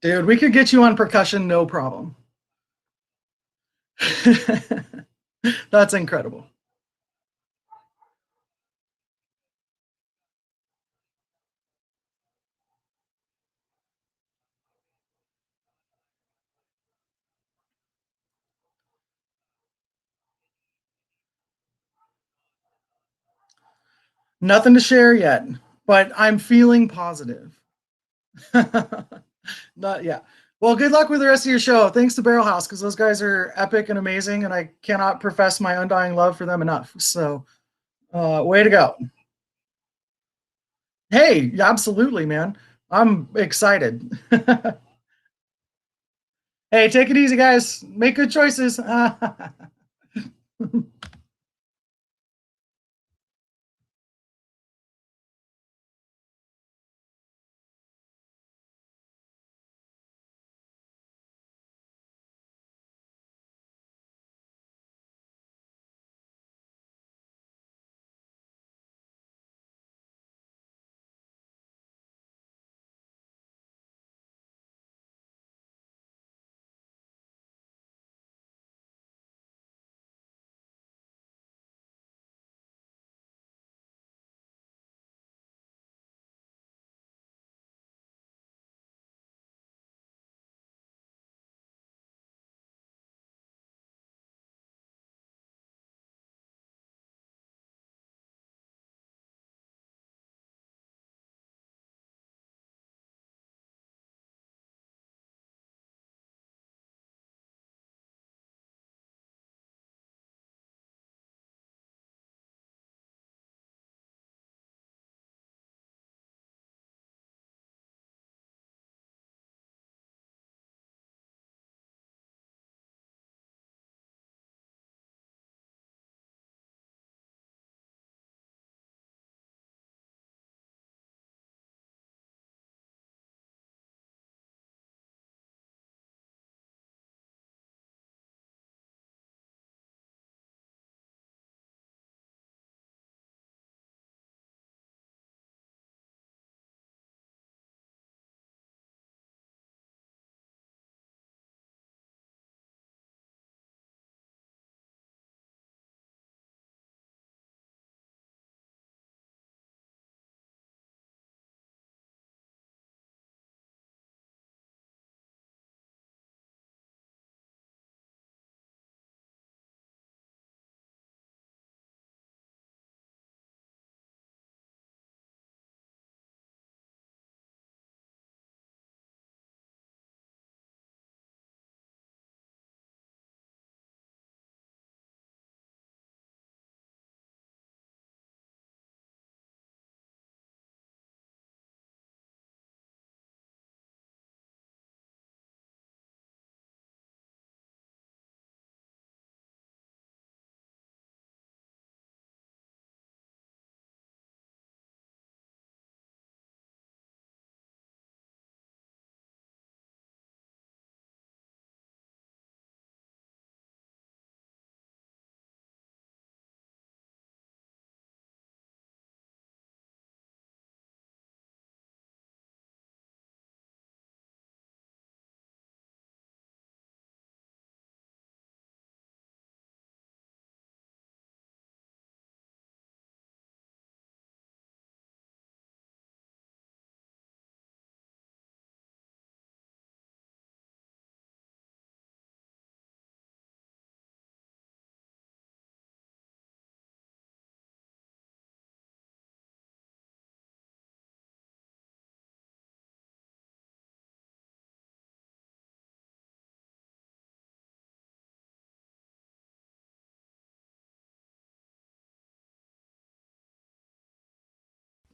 E: Dude, we could get you on percussion, no problem. That's incredible. Nothing to share yet, but I'm feeling positive. Not yeah. Well, good luck with the rest of your show. Thanks to Barrel House because those guys are epic and amazing, and I cannot profess my undying love for them enough. So, way to go. Hey, absolutely, man. I'm excited. Hey, take it easy, guys. Make good choices.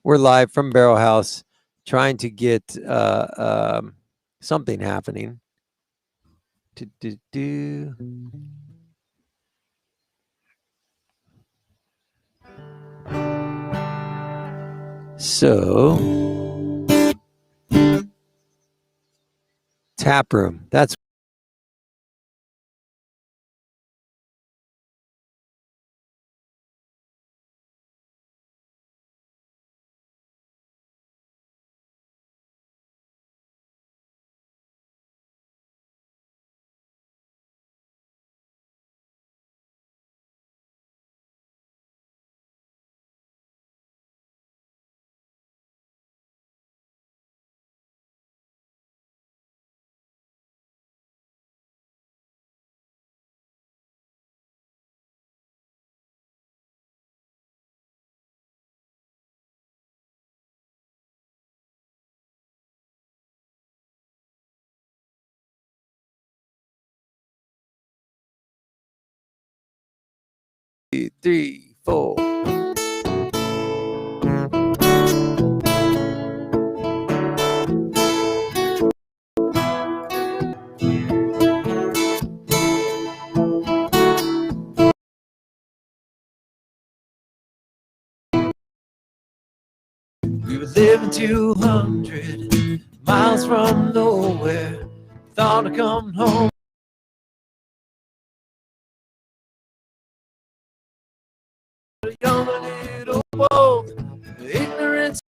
C: We're live from Barrel House, trying to get something happening. So, tap room. That's three, four. We were living 200 miles from nowhere. Thought I'd come home. Young and little bold, ignorance.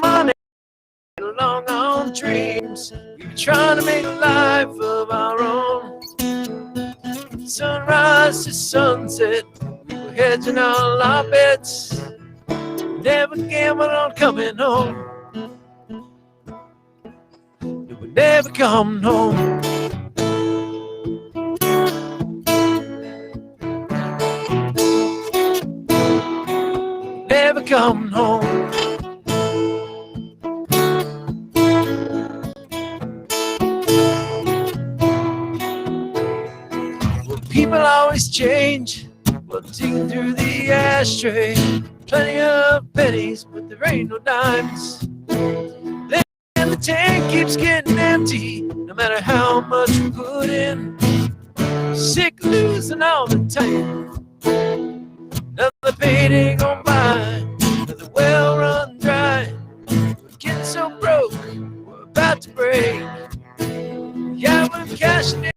C: Money along on dreams. We were trying to make a life of our own. Sunrise to sunset, we were hedging all our bets. Never gambled on coming home. We were never coming home. Never coming home. Well, people always change. Well, digging through the ashtray, plenty of pennies, but there ain't no dimes. Then the tank keeps getting empty, no matter how much we put in. Sick of losing all the time. Another payday gone by, another well run dry. We're getting so broke, we're about to break. Yeah, we're cashing it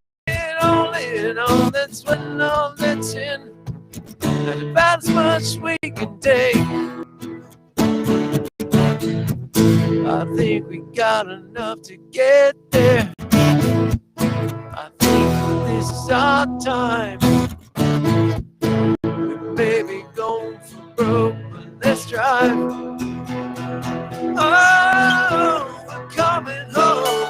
C: all in, all that's sweating, all that's in. Not about as much as we can take. I think we got enough to get there. I think this is our time. Baby, going for broke, but let's drive. Oh, we're coming home.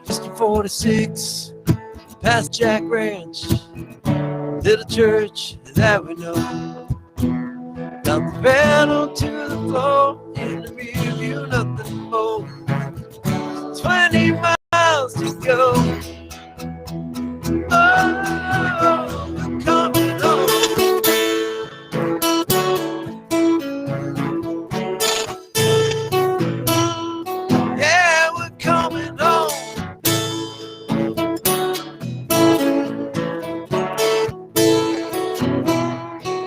C: Just 46, past Jack Ranch, little church that we know. Down the pedal to the floor, in the rear view, nothing more. 20 miles to go. Oh, we're coming home. Yeah, we're coming home.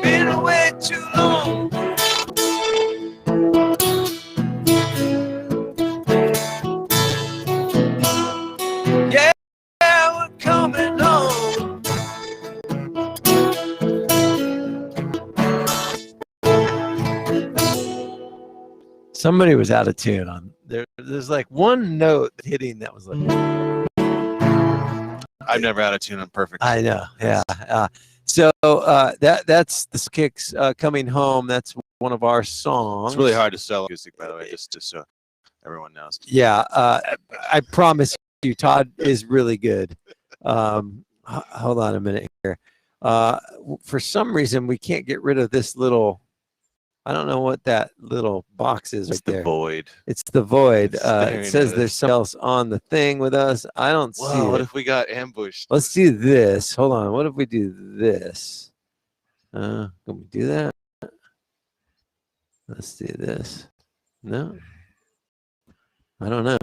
C: Been away too long. Somebody was out of tune on there. There's like one note hitting that was like.
F: I've never had a tune on perfect.
C: I know, yeah. So that's the Kicks coming home. That's one of our songs.
F: It's really hard to sell acoustic, by the way, just so everyone knows.
C: Yeah, I promise you, Todd is really good. Hold on a minute here. For some reason, we can't get rid of this little. I don't know what that little box is
F: It's
C: right
F: the
C: there.
F: void.
C: It's the void.
F: It's
C: It
F: staring
C: says
F: at
C: there's
F: us.
C: something else on the thing with us. I don't see
F: Wow, what
C: it.
F: if we got ambushed?
C: Let's do this. Hold on. What if we do this? Can we do that? Let's do this. No. I don't know.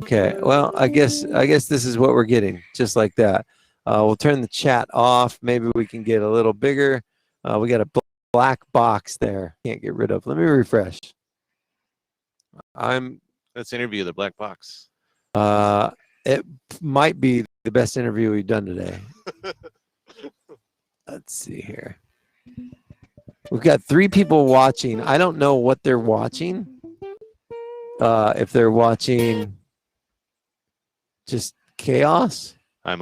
C: Okay. Well, I guess this is what we're getting, just like that. We'll turn the chat off. Maybe we can get a little bigger. We got a black box there. Can't get rid of. Let me refresh.
F: Let's interview the black box.
C: It might be the best interview we've done today. Let's see here. We've got 3 people watching. I don't know what they're watching. If they're watching just chaos.
F: I'm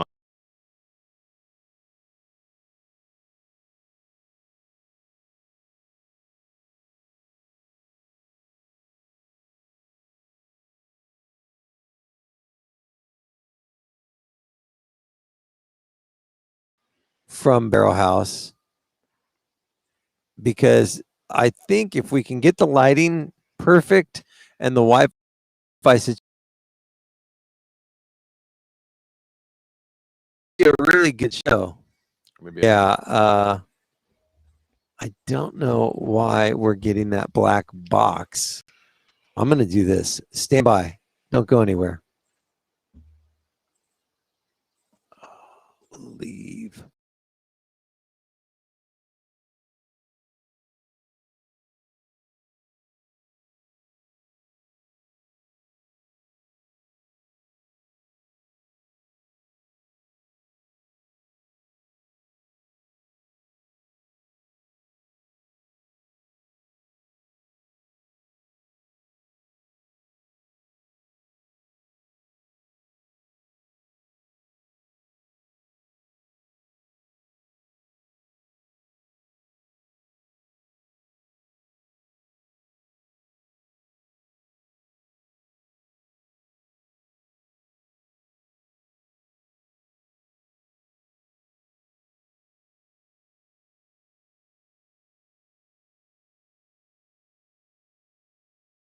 C: From Barrel House, because I think if we can get the lighting perfect and the Wi-Fi situation, be a really good show.
F: maybe.
C: Yeah. I don't know why we're getting that black box. I'm gonna do this. Stand by. Don't go anywhere. Leave.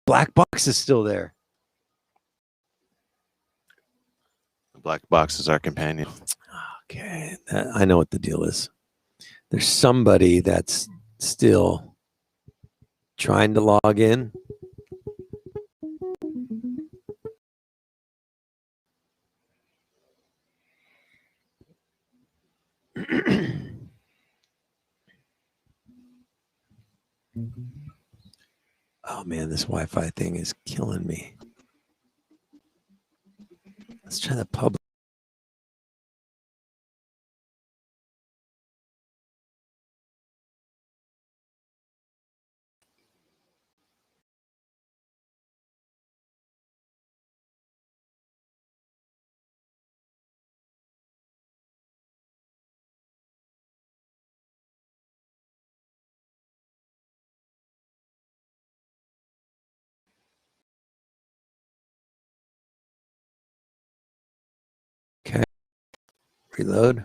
C: Black box is still there.
F: The black box is our companion.
C: Okay, I know what the deal is. There's somebody that's still trying to log in. Oh man, this Wi-Fi thing is killing me. Let's try the public. Okay. Reload.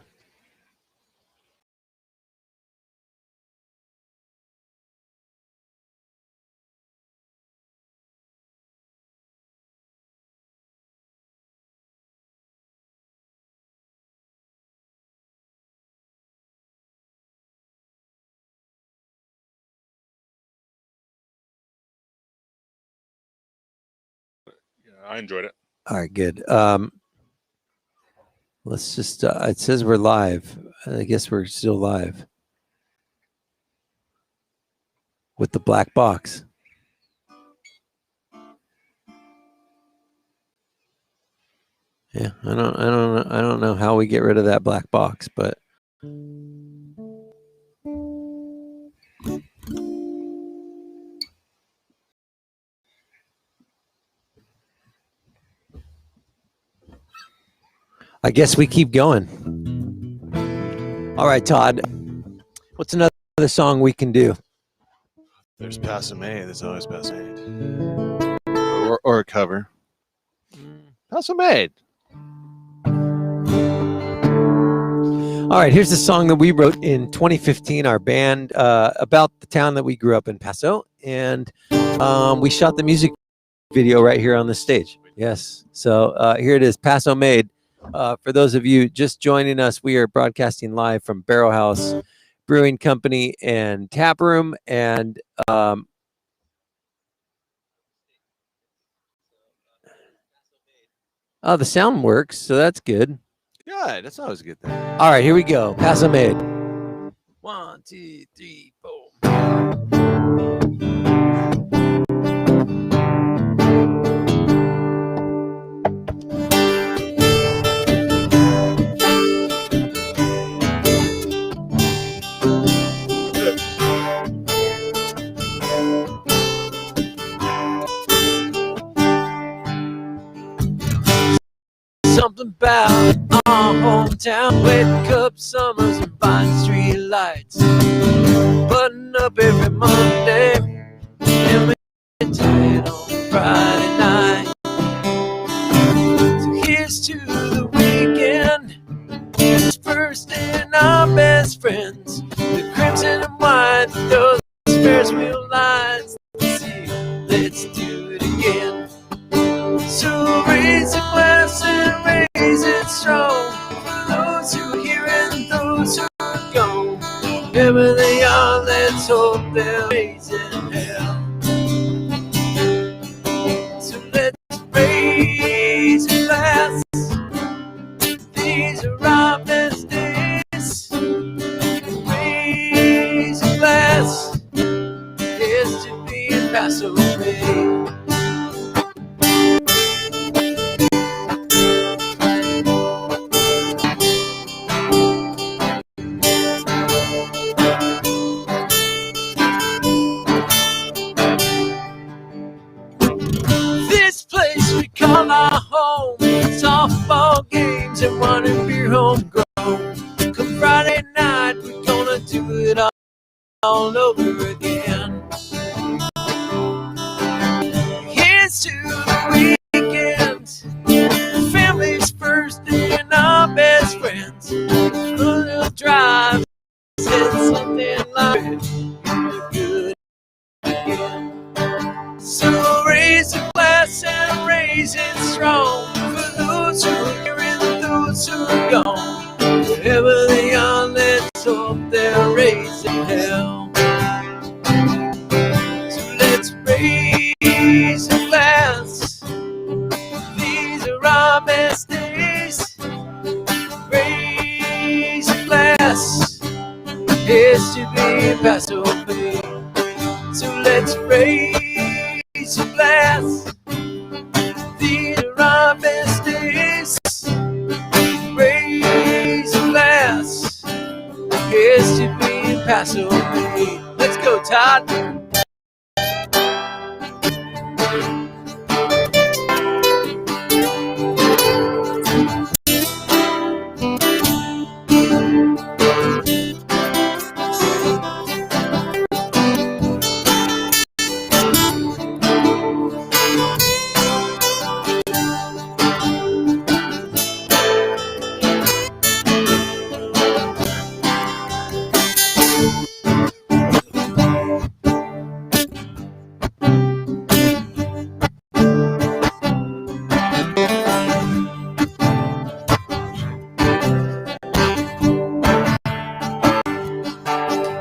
A: Yeah, I enjoyed it.
C: All right, good. Let's just, it says we're live. I guess we're still live with the black box. Yeah, I don't know how we get rid of that black box, but I guess we keep going. All right, Todd. What's another song we can do?
F: There's Paso Made. There's always Paso Made. Or a cover. Paso Made.
C: All right, here's the song that we wrote in 2015, our band, about the town that we grew up in, Paso. And we shot the music video right here on the stage. Yes. So here it is, Paso Made. For those of you just joining us, we are broadcasting live from Barrel House Brewing Company and Tap Room. And the sound works, so that's good.
F: Yeah, that's always a good thing.
C: All right, here we go. Paso Made. 1, 2, 3, 4. Something about our hometown, wake up summers and Vine Street lights, button up every Monday, and we get tired on Friday night. So here's to the weekend, it's first and our best friends, the crimson and white, those Ferris wheel lines. Let's do it again. So raise a glass and raise it strong for those who are here and those who are gone. Wherever they are, let's hope they're raising hell. So let's raise a glass. These are our best days. Raise a glass. Here's to being Paso Made. Call our home, softball games and wine and beer homegrown. Come Friday night, we're gonna do it all over again. Here's to the weekend, family's first and our best friends. A little drive, said something like good again. So raise a glass and raise it strong for those who are here and those who are gone. Wherever they are, let's hope they're raising hell. So let's raise a glass. These are our best days. Raise a glass. Here's to be Paso Made. So let's raise a glass. These are our best days. Raise a glass. Here's to be Paso Made. Let's go, Todd.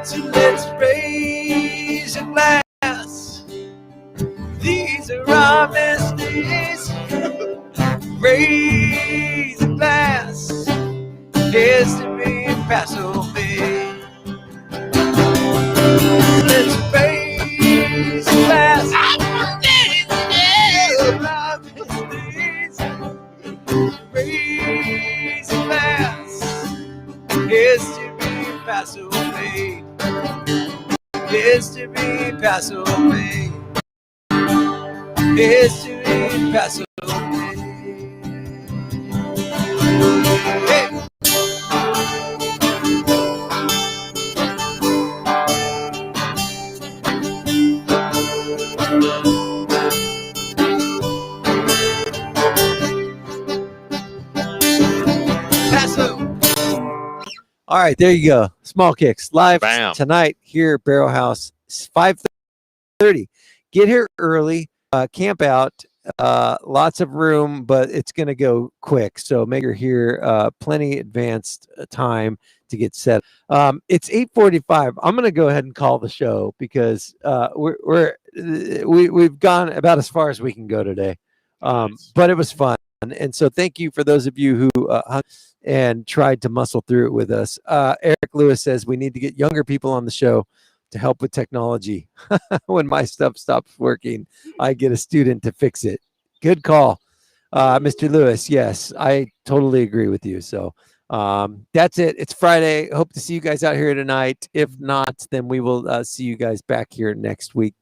C: So let's raise a glass. These are our best days. Raise a glass. Here's to be Paso Made. Let's raise a glass. Raise a glass. Here's to Paso Bay. History, Paso Bay. History, Paso Bay. Hey. Paso. All right, there you go. Small Kicks live
F: Bam.
C: tonight here at Barrel House, 5:30. Get here early, camp out. Lots of room, but it's going to go quick. So make sure here plenty advanced time to get set. It's 8:45. I'm going to go ahead and call the show because we've gone about as far as we can go today.
F: Nice.
C: But it was fun. And so thank you for those of you who hung and tried to muscle through it with us. Eric Lewis says we need to get younger people on the show to help with technology. When my stuff stops working, I get a student to fix it. Good call, Mr. Lewis. Yes, I totally agree with you. So that's it. It's Friday. Hope to see you guys out here tonight. If not, then we will see you guys back here next week.